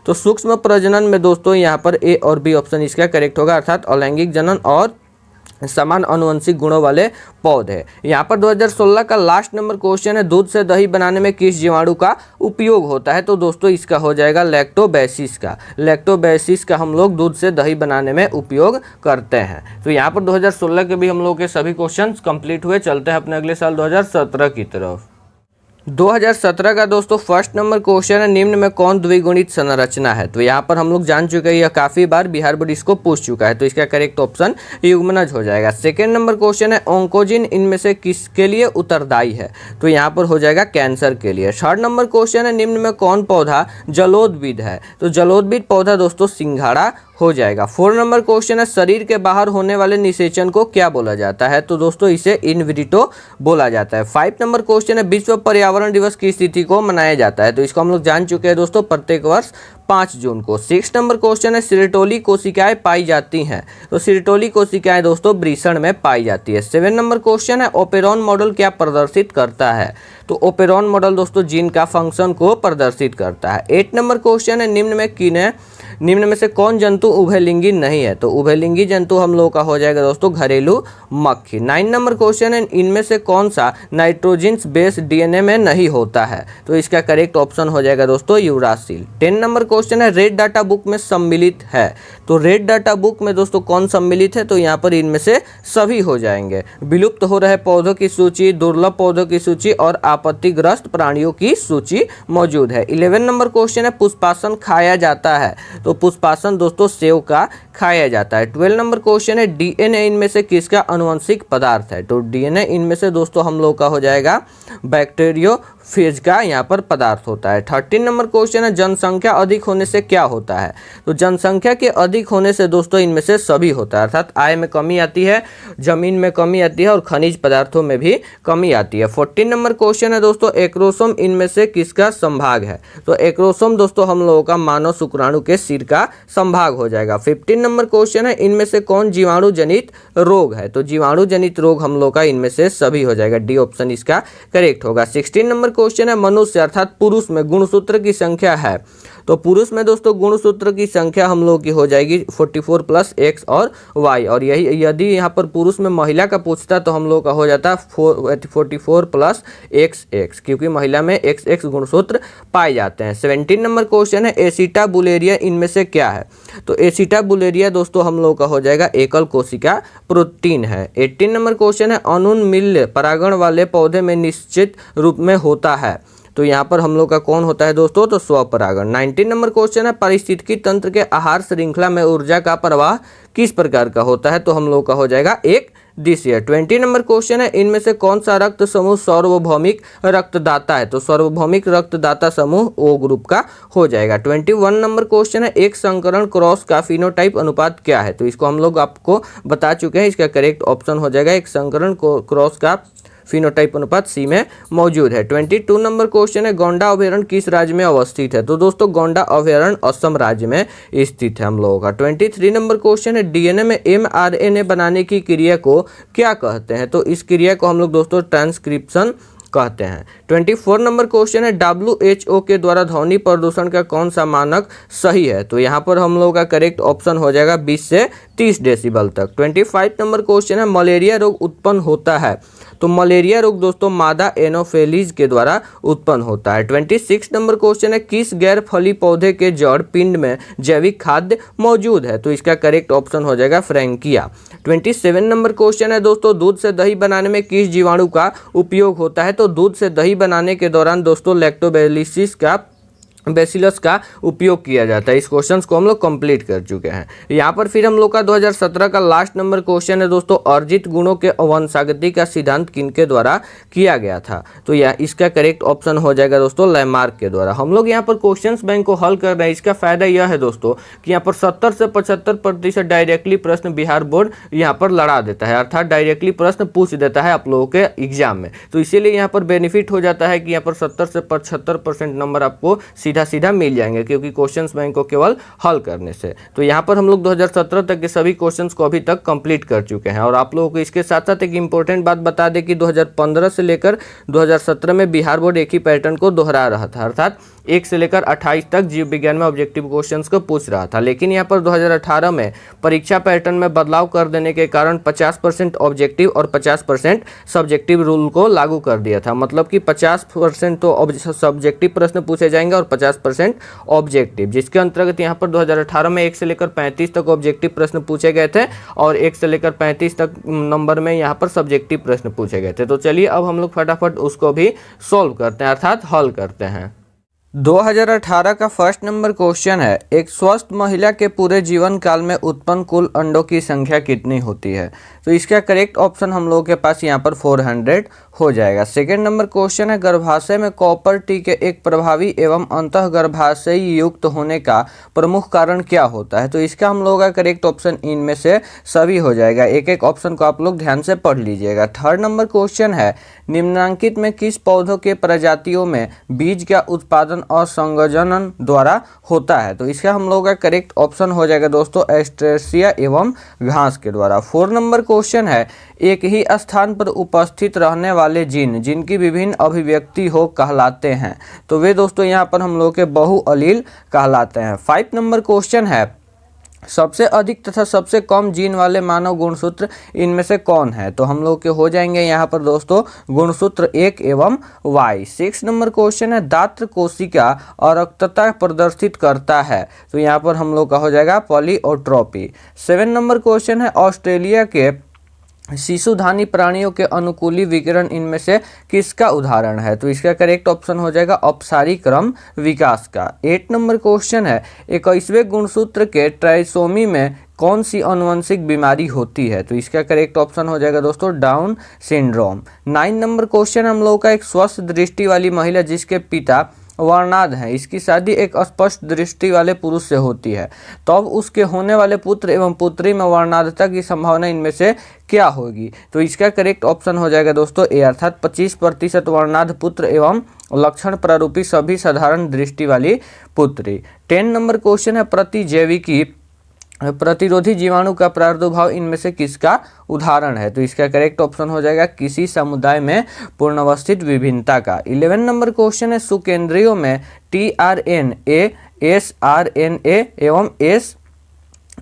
A: तो सूक्ष्म प्रजनन में दोस्तों यहाँ पर A और B ऑप्शन इसका करेक्ट होगा, अर्थात अलैंगिक जनन और समान अनुवंशिक गुणों वाले पौधे। यहाँ पर 2016 का लास्ट नंबर क्वेश्चन है, दूध से दही बनाने में किस जीवाणु का उपयोग होता है? तो दोस्तों इसका हो जाएगा लैक्टोबैसिस का। लैक्टोबैसिस का हम लोग दूध से दही बनाने में उपयोग करते हैं। तो यहाँ पर 2016 के भी हम लोग के सभी क्वेश्चन कंप्लीट हुए। चलते हैं अपने अगले साल 2017 की तरफ। 2017 का दोस्तों फर्स्ट नंबर क्वेश्चन है, निम्न में कौन द्विगुणित संरचना है? तो यहाँ पर हम लोग जान चुके हैं, यह काफ़ी बार बिहार बोर्ड इसको पूछ चुका है, तो इसका करेक्ट ऑप्शन युग्मनज हो जाएगा। सेकेंड नंबर क्वेश्चन है, ऑन्कोजिन इनमें से किसके लिए उत्तरदायी है? तो यहाँ पर हो जाएगा कैंसर के लिए। थर्ड नंबर क्वेश्चन है, निम्न में कौन पौधा जलोद्भिद है? तो जलोद्भिद पौधा दोस्तों सिंघाड़ा हो जाएगा। 4 नंबर क्वेश्चन है, शरीर के बाहर होने वाले निषेचन को क्या बोला जाता है? तो दोस्तों इसे इन विट्रो बोला जाता है। 5 नंबर क्वेश्चन है, विश्व पर्यावरण दिवस किस तिथि को मनाया जाता है? तो इसको हम लोग जान चुके हैं दोस्तों, प्रत्येक वर्ष 5 जून को। 6 नंबर क्वेश्चन है, सिरेटोली कोशिकाएं पाई जाती हैं? तो सिरेटोली कोशिकाएं दोस्तों वृषण में पाई जाती है। 7 नंबर क्वेश्चन है, ओपेरॉन मॉडल क्या प्रदर्शित करता है? तो ओपेरॉन मॉडल दोस्तों जीन का फंक्शन को प्रदर्शित करता है। 8 नंबर क्वेश्चन है, निम्न में से कौन जंतु उभयलिंगी नहीं है? तो उभयलिंगी जंतु हम लोग का हो जाएगा दोस्तों घरेलू मक्खी। 9 नंबर क्वेश्चन है, इनमें से कौन सा नाइट्रोजन बेस डीएनए में नहीं होता है? तो इसका करेक्ट ऑप्शन हो जाएगा दोस्तों यूरासिल। 10 नंबर क्वेश्चन है, रेड डाटा बुक में सम्मिलित है? तो रेड डाटा बुक में दोस्तों कौन सम्मिलित है? तो यहाँ पर इनमें से सभी हो जाएंगे। विलुप्त हो रहे पौधों की सूची, दुर्लभ पौधों की सूची और आपत्तिग्रस्त प्राणियों की सूची मौजूद है। 11 नंबर क्वेश्चन है, पुष्पासन खाया जाता है? तो पुष्पासन दोस्तों सेव का खाया जाता है। 12 नंबर क्वेश्चन है, डीएनए इनमें से किसका आनुवंशिक पदार्थ है? तो डीएनए इनमें से दोस्तों हम लोग का हो जाएगा बैक्टीरियोफेज का यहाँ पर पदार्थ होता है। 13 नंबर क्वेश्चन है, जनसंख्या अधिक होने से क्या होता है? तो जनसंख्या के अधिक होने से दोस्तों इनमें से सभी होता है, अर्थात आय में कमी आती है, जमीन में कमी आती है और खनिज पदार्थों में भी कमी आती है। 14 नंबर क्वेश्चन है दोस्तों, एक्रोसोम इनमें से किसका संभाग है? तो एक्रोसोम दोस्तों हम लोगों का मानव शुक्राणु के सिर का संभाग हो जाएगा। 15 नंबर क्वेश्चन है, इनमें से कौन जीवाणु जनित रोग है? तो जीवाणु जनित रोग हम लोग का इनमें से सभी हो जाएगा, डी ऑप्शन इसका करेक्ट होगा। 16 नंबर क्वेश्चन है, मनुष्य अर्थात पुरुष में गुणसूत्र की संख्या है? तो पुरुष में दोस्तों गुणसूत्र की संख्या हम लोग की हो जाएगी 44 प्लस एक्स और वाई, और यही यदि यहाँ पर पुरुष में महिला का पूछता तो हम लोग का हो जाता 44 प्लस एक्स एक्स, क्योंकि महिला में एक्स एक्स गुणसूत्र पाए जाते हैं। 17 नंबर क्वेश्चन है, एसिटाबुलेरिया इनमें से क्या है? तो एसिटाबुलेरिया दोस्तों हम लोग का हो जाएगा एकल कोशिका प्रोटीन है। 18 नंबर क्वेश्चन है, अनुन्मिल्य परागण वाले पौधे में निश्चित रूप में होता है? तो यहाँ पर हम लोग का कौन होता है दोस्तों? तो स्वपरागण। 19 नंबर क्वेश्चन है, पारिस्थितिकी तंत्र के आहार श्रृंखला में ऊर्जा का प्रवाह किस प्रकार का होता है? तो हम लोग का हो जाएगा एक दिशीय। 20 नंबर क्वेश्चन है, इनमें से कौन सा रक्त समूह सार्वभौमिक रक्तदाता है? तो सार्वभौमिक रक्तदाता समूह ओ ग्रुप का हो जाएगा। 21 नंबर क्वेश्चन है, एक संकरण क्रॉस का फिनोटाइप अनुपात क्या है? तो इसको हम लोग आपको बता चुके हैं, इसका करेक्ट ऑप्शन हो जाएगा एक संकरण क्रॉस का फिनोटाइप अनुपात सी में मौजूद है। 22 नंबर क्वेश्चन है, गोंडा अभयारण्य किस राज्य में अवस्थित है? तो दोस्तों गोंडा अभयारण्य असम राज्य में स्थित है हम लोगों का। 23 नंबर क्वेश्चन है, डीएनए में एमआरएनए बनाने की क्रिया को क्या कहते हैं? तो इस क्रिया को हम लोग दोस्तों ट्रांसक्रिप्शन कहते हैं। 24 नंबर क्वेश्चन है, WHO के द्वारा ध्वनि प्रदूषण का कौन सा मानक सही है? तो यहाँ पर हम लोग का करेक्ट ऑप्शन हो जाएगा 20 से 30 डेसिबल तक। 25 नंबर क्वेश्चन है, मलेरिया रोग उत्पन्न होता है? तो मलेरिया रोग दोस्तों मादा एनोफेलिज के द्वारा उत्पन्न होता है। 26 नंबर क्वेश्चन है, किस गैर फली पौधे के जड़ पिंड में जैविक खाद्य मौजूद है? तो इसका करेक्ट ऑप्शन हो जाएगा फ्रैंकिया। 27 नंबर क्वेश्चन है दोस्तों, दूध से दही बनाने में किस जीवाणु का उपयोग होता है? तो दूध से दही बनाने के दौरान दोस्तों बैसिलस का उपयोग किया जाता है। इस क्वेश्चन को हम लोग कंप्लीट कर चुके हैं। यहाँ पर फिर हम लोग का 2017 का लास्ट नंबर क्वेश्चन है दोस्तों, अर्जित गुणों के वंशागति का सिद्धांत किनके द्वारा किया गया था? तो यह इसका करेक्ट ऑप्शन हो जाएगा दोस्तों लैमार्क के द्वारा। हम लोग यहाँ पर क्वेश्चंस बैंक को हल कर रहे हैं। इसका फायदा यह है दोस्तों कि यहाँ पर 70 से 75% डायरेक्टली प्रश्न बिहार बोर्ड यहाँ पर लड़ा देता है, अर्थात डायरेक्टली प्रश्न पूछ देता है आप लोगों के एग्जाम में। तो इसीलिए यहाँ पर बेनिफिट हो जाता है कि यहाँ पर 70 से 75% नंबर आपको सीधा मिल जाएंगे, क्योंकि क्वेश्चंस बैंक को केवल हल करने से। तो यहाँ पर हम लोग 2017 तक के सभी क्वेश्चंस को अभी तक कंप्लीट कर चुके हैं। और आप लोगों को इसके साथ साथ एक इंपॉर्टेंट बात बता दें कि 2015 से लेकर 2017 में बिहार बोर्ड एक ही पैटर्न को दोहरा रहा था, अर्थात 1 से लेकर 28 तक जीव विज्ञान में ऑब्जेक्टिव क्वेश्चंस को पूछ रहा था। लेकिन यहाँ पर 2018 में परीक्षा पैटर्न में बदलाव कर देने के कारण 50% ऑब्जेक्टिव और 50% सब्जेक्टिव रूल को लागू कर दिया था। मतलब कि 50% तो सब्जेक्टिव प्रश्न पूछे जाएंगे और 50% ऑब्जेक्टिव, जिसके अंतर्गत यहाँ पर 2018 में 1 से लेकर 35 तक ऑब्जेक्टिव प्रश्न पूछे गए थे और 1 से लेकर 35 तक नंबर में यहाँ पर सब्जेक्टिव प्रश्न पूछे गए थे। तो चलिए अब हम लोग फटाफट उसको भी सॉल्व करते हैं, अर्थात हल करते हैं। 2018 का फर्स्ट नंबर क्वेश्चन है, एक स्वस्थ महिला के पूरे जीवन काल में उत्पन्न कुल अंडों की संख्या कितनी होती है? तो इसका करेक्ट ऑप्शन हम लोगों के पास यहाँ पर 400 हो जाएगा। सेकेंड नंबर क्वेश्चन है, गर्भाशय में कॉपर टी के एक प्रभावी एवं अंतः गर्भाशयी युक्त होने का प्रमुख कारण क्या होता है? तो इसका हम लोगों का करेक्ट ऑप्शन इनमें से सभी हो जाएगा। एक एक ऑप्शन को आप लोग ध्यान से पढ़ लीजिएगा। थर्ड नंबर क्वेश्चन है, निम्नलिखित में किस पौधों के प्रजातियों में बीज का उत्पादन और संयोजन द्वारा होता है? तो इसका हम लोगों का करेक्ट ऑप्शन हो जाएगा दोस्तों एस्ट्रेसिया एवं घास के द्वारा। 4 नंबर क्वेश्चन है, एक ही स्थान पर उपस्थित रहने वाले जीन जिनकी विभिन्न अभिव्यक्ति हो कहलाते हैं? तो वे दोस्तों यहाँ पर हम लोग के बहुअलील कहलाते हैं। 5 नंबर क्वेश्चन है, सबसे अधिक तथा सबसे कम जीन वाले मानव गुणसूत्र इनमें से कौन है? तो हम लोग के हो जाएंगे यहाँ पर दोस्तों गुणसूत्र 1 एवं Y। 6 नंबर क्वेश्चन है, दात्र कोशिका अरक्तता प्रदर्शित करता है? तो यहाँ पर हम लोग का हो जाएगा पॉलीओट्रोपी। 7 नंबर क्वेश्चन है, ऑस्ट्रेलिया के शिशुधानी प्राणियों के अनुकूली विकिरण इनमें से किसका उदाहरण है? तो इसका करेक्ट ऑप्शन हो जाएगा अपसारी क्रम विकास का। 8 नंबर क्वेश्चन है, 21वें गुणसूत्र के ट्राइसोमी में कौन सी आनुवंशिक बीमारी होती है? तो इसका करेक्ट ऑप्शन हो जाएगा दोस्तों डाउन सिंड्रोम। 9 नंबर क्वेश्चन हम लोग का, एक स्वस्थ दृष्टि वाली महिला जिसके पिता वर्णाध है, इसकी शादी एक स्पष्ट दृष्टि वाले पुरुष से होती है, तो अब उसके होने वाले पुत्र एवं पुत्री में वर्णाधता की संभावना इनमें से क्या होगी? तो इसका करेक्ट ऑप्शन हो जाएगा दोस्तों ए, अर्थात 25% वर्णाध पुत्र एवं लक्षण प्रारूपी सभी साधारण दृष्टि वाली पुत्री। 10 नंबर क्वेश्चन है, प्रतिजैविकी प्रतिरोधी जीवाणु का प्रादुर्भाव इनमें से किसका उदाहरण है? तो इसका करेक्ट ऑप्शन हो जाएगा किसी समुदाय में पूर्णावस्थित विभिन्नता का। 11 नंबर क्वेश्चन है, सुकेंद्रियों में tRNA, sRNA एवं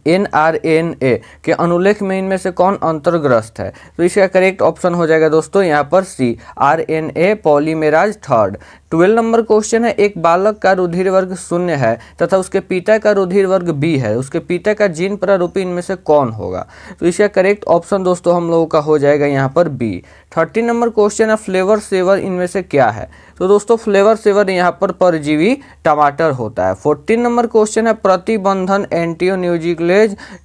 A: nRNA के अनुलेख में इनमें से कौन अंतर्ग्रस्त है? तो इसका करेक्ट ऑप्शन हो जाएगा दोस्तों यहाँ पर सी, RNA पॉलीमेराज 3rd। 12 नंबर क्वेश्चन है, एक बालक का रुधिर वर्ग 0 है तथा उसके पिता का रुधिर वर्ग B है, उसके पिता का जीन प्रारूपी इनमें से कौन होगा? तो इसका करेक्ट ऑप्शन दोस्तों हम लोगों का हो जाएगा यहाँ पर B। 13 नंबर क्वेश्चन है, फ्लेवर सेवर इनमें से क्या है? तो दोस्तों फ्लेवर सेवर यहाँ पर परजीवी टमाटर होता है। 14 नंबर क्वेश्चन है, प्रतिबंधन एंटीन्यूक्लियोटाइड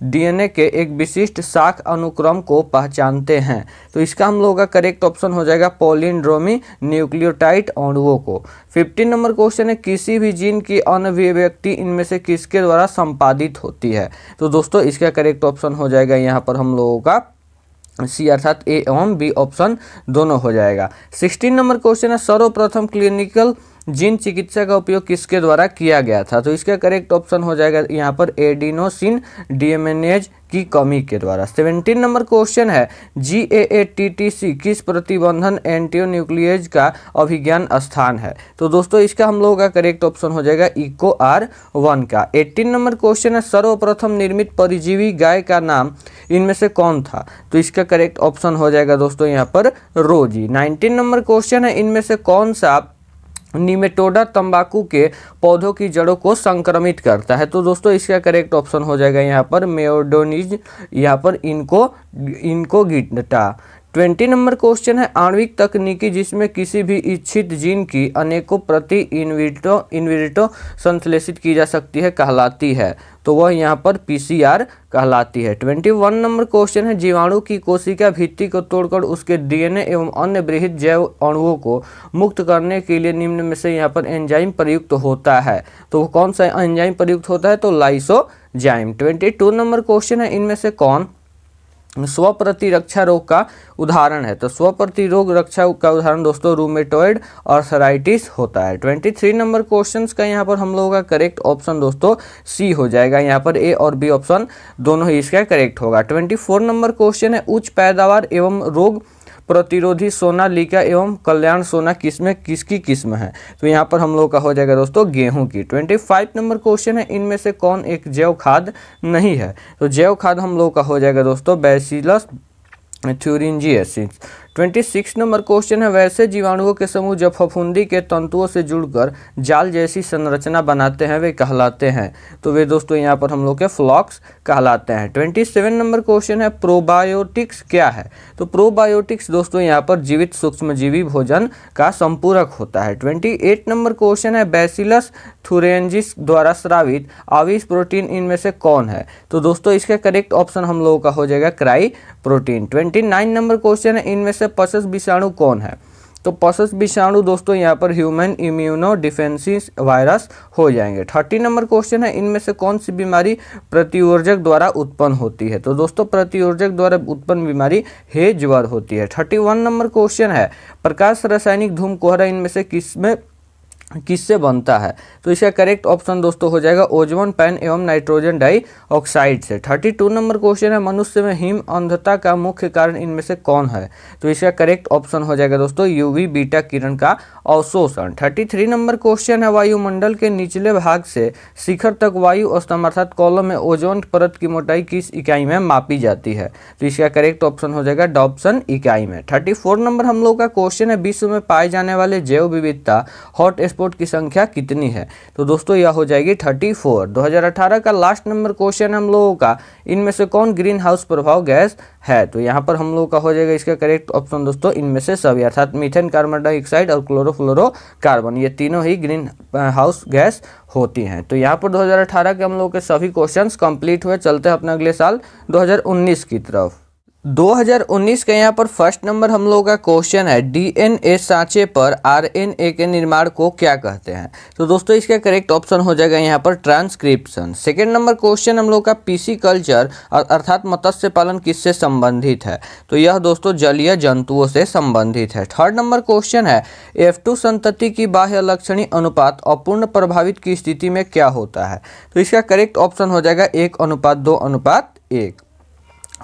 A: DNA के एक विशिष्ट शाख अनुक्रम को पहचानते हैं? तो इसका हम लोगों का करेक्ट ऑप्शन हो जाएगा पॉलिंड्रोमी न्यूक्लियोटाइड अणुओं को। 15 नंबर क्वेश्चन है, किसी भी जीन की अभिव्यक्ति इनमें से किसके द्वारा संपादित होती है? तो दोस्तों इसका करेक्ट ऑप्शन हो जाएगा यहाँ पर हम लोगों का सी, अर्थात ए एवं बी ऑप्शन दोनों हो जाएगा। 16 नंबर क्वेश्चन है, सर्वप्रथम क्लिनिकल जीन चिकित्सा का उपयोग किसके द्वारा किया गया था? तो इसका करेक्ट ऑप्शन हो जाएगा यहाँ पर एडिनोसिन डीएमिनेज की कमी के द्वारा। 17 नंबर क्वेश्चन है, GAATTC किस प्रतिबंधन एंटीन्यूक्लियेज का अभिज्ञान स्थान है? तो दोस्तों इसका हम लोगों का करेक्ट ऑप्शन हो जाएगा EcoR1 का। 18 नंबर क्वेश्चन है, सर्वप्रथम निर्मित परजीवी गाय का नाम इनमें से कौन था? तो इसका करेक्ट ऑप्शन हो जाएगा दोस्तों यहाँ पर रोजी। 19 नंबर क्वेश्चन है, इनमें से कौन सा निमेटोडा तंबाकू के पौधों की जड़ों को संक्रमित करता है? तो दोस्तों इसका करेक्ट ऑप्शन हो जाएगा यहाँ पर मेयोडोनिज, यहाँ पर इनकोगिटा। 20 नंबर क्वेश्चन है, आणविक तकनीकी जिसमें किसी भी इच्छित जीन की अनेकों प्रति इनविट्रो संश्लेषित की जा सकती है कहलाती है? तो वह यहाँ पर PCR कहलाती है। 21 नंबर क्वेश्चन है, जीवाणु की कोशिका भित्ति को तोड़कर उसके DNA एवं अन्य बृहद जैव अणुओं को मुक्त करने के लिए निम्न में से यहाँ पर एंजाइम प्रयुक्त होता है? तो वो कौन सा एंजाइम प्रयुक्त होता है? तो लाइसोजाइम। 22 नंबर क्वेश्चन है, इनमें से कौन स्वप्रतिरक्षा रोग का उदाहरण है? तो स्वप्रतिरोग रक्षा का उदाहरण दोस्तों रूमेटॉइड आर्थराइटिस होता है। 23 नंबर क्वेश्चंस का यहाँ पर हम लोगों का करेक्ट ऑप्शन दोस्तों सी हो जाएगा, यहाँ पर ए और बी ऑप्शन दोनों ही इसका करेक्ट होगा। 24 नंबर क्वेश्चन है, उच्च पैदावार एवं रोग प्रतिरोधी सोनालिका एवं कल्याण सोना किस्में किसकी किस्म है? तो यहाँ पर हम लोग का हो जाएगा दोस्तों गेहूं की। 25 नंबर क्वेश्चन है, इनमें से कौन एक जैव खाद नहीं है? तो जैव खाद हम लोग का हो जाएगा दोस्तों बैसिलस थ्यूरिंजिएसिस। 26 नंबर क्वेश्चन है, वैसे जीवाणुओं के समूह जब फफूंदी के तंतुओं से जुड़कर जाल जैसी संरचना बनाते हैं वे कहलाते हैं। तो वे दोस्तों यहाँ पर हम लोग के फ्लॉक्स कहलाते हैं। 27 नंबर क्वेश्चन है, प्रोबायोटिक्स क्या है? तो प्रोबायोटिक्स दोस्तों यहाँ पर जीवित सूक्ष्मजीवी भोजन का संपूरक होता है। 28 नंबर क्वेश्चन है, बैसिलस थुरेंजिस द्वारा स्रावित आविष प्रोटीन इनमें से कौन है? तो दोस्तों इसका करेक्ट ऑप्शन हम लोगों का हो जाएगा क्राई प्रोटीन। 29 नंबर क्वेश्चन है, इनमें से पसस विषाणु कौन है? तो पसस विषाणु दोस्तों यहाँ पर ह्यूमन इम्यूनो डिफेंसिस वायरस हो जाएंगे। 30 नंबर क्वेश्चन है, इनमें से कौन सी बीमारी प्रतियोजक द्वारा उत्पन्न होती है? तो दोस्तों प्रतियोजक द्वारा उत्पन्न बीमारी है ज्वर होती है। 31 नंबर क्वेश्चन है, प्रकाश रासायनिक धूम कोहरा इनमें से किससे बनता है? तो इसका करेक्ट ऑप्शन दोस्तों हो जाएगा ओजोन पैन एवं नाइट्रोजन डाइऑक्साइड से। 32 नंबर क्वेश्चन है, मनुष्य में हिम अंधता का मुख्य कारण इनमें से कौन है? तो इसका करेक्ट ऑप्शन हो जाएगा दोस्तों यूवी बीटा किरण का अवशोषण। 33 नंबर क्वेश्चन है, वायुमंडल के निचले भाग से शिखर तक वायु स्तंभ अर्थात कॉलम में ओजोन परत की मोटाई किस इकाई में मापी जाती है? तो इसका करेक्ट ऑप्शन हो जाएगा डॉप्सन इकाई में। 34 नंबर हम लोग का क्वेश्चन है, विश्व में पाए जाने वाले जैव विविधता हॉट स्पॉट की संख्या कितनी है? तो दोस्तों यह हो जाएगी 34। 2018 का लास्ट नंबर क्वेश्चन हम लोगों का, इनमें से कौन ग्रीन हाउस प्रभाव गैस है? तो यहाँ पर हम लोग का हो जाएगा इसका करेक्ट ऑप्शन दोस्तों इनमें से सभी अर्थात मीथेन, कार्बन डाइऑक्साइड और क्लोरोफ्लोरोकार्बन, ये तीनों ही ग्रीन हाउस गैस होती हैं। तो यहाँ पर 2018 के हम लोग के सभी क्वेश्चंस कंप्लीट हुए। चलते हैं अपने अगले साल 2019 की तरफ। 2019 का यहाँ पर फर्स्ट नंबर हम लोगों का क्वेश्चन है, डीएनए सांचे पर आरएनए के निर्माण को क्या कहते हैं? तो दोस्तों इसका करेक्ट ऑप्शन हो जाएगा यहाँ पर ट्रांसक्रिप्शन। सेकेंड नंबर क्वेश्चन हम लोग का पीसी कल्चर अर्थात मत्स्य पालन किससे संबंधित है? तो यह दोस्तों जलीय जंतुओं से संबंधित है। थर्ड नंबर क्वेश्चन है, F2 संतति की बाह्य लक्षणी अनुपात अपूर्ण प्रभावित की स्थिति में क्या होता है? तो इसका करेक्ट ऑप्शन हो जाएगा 1:2:1।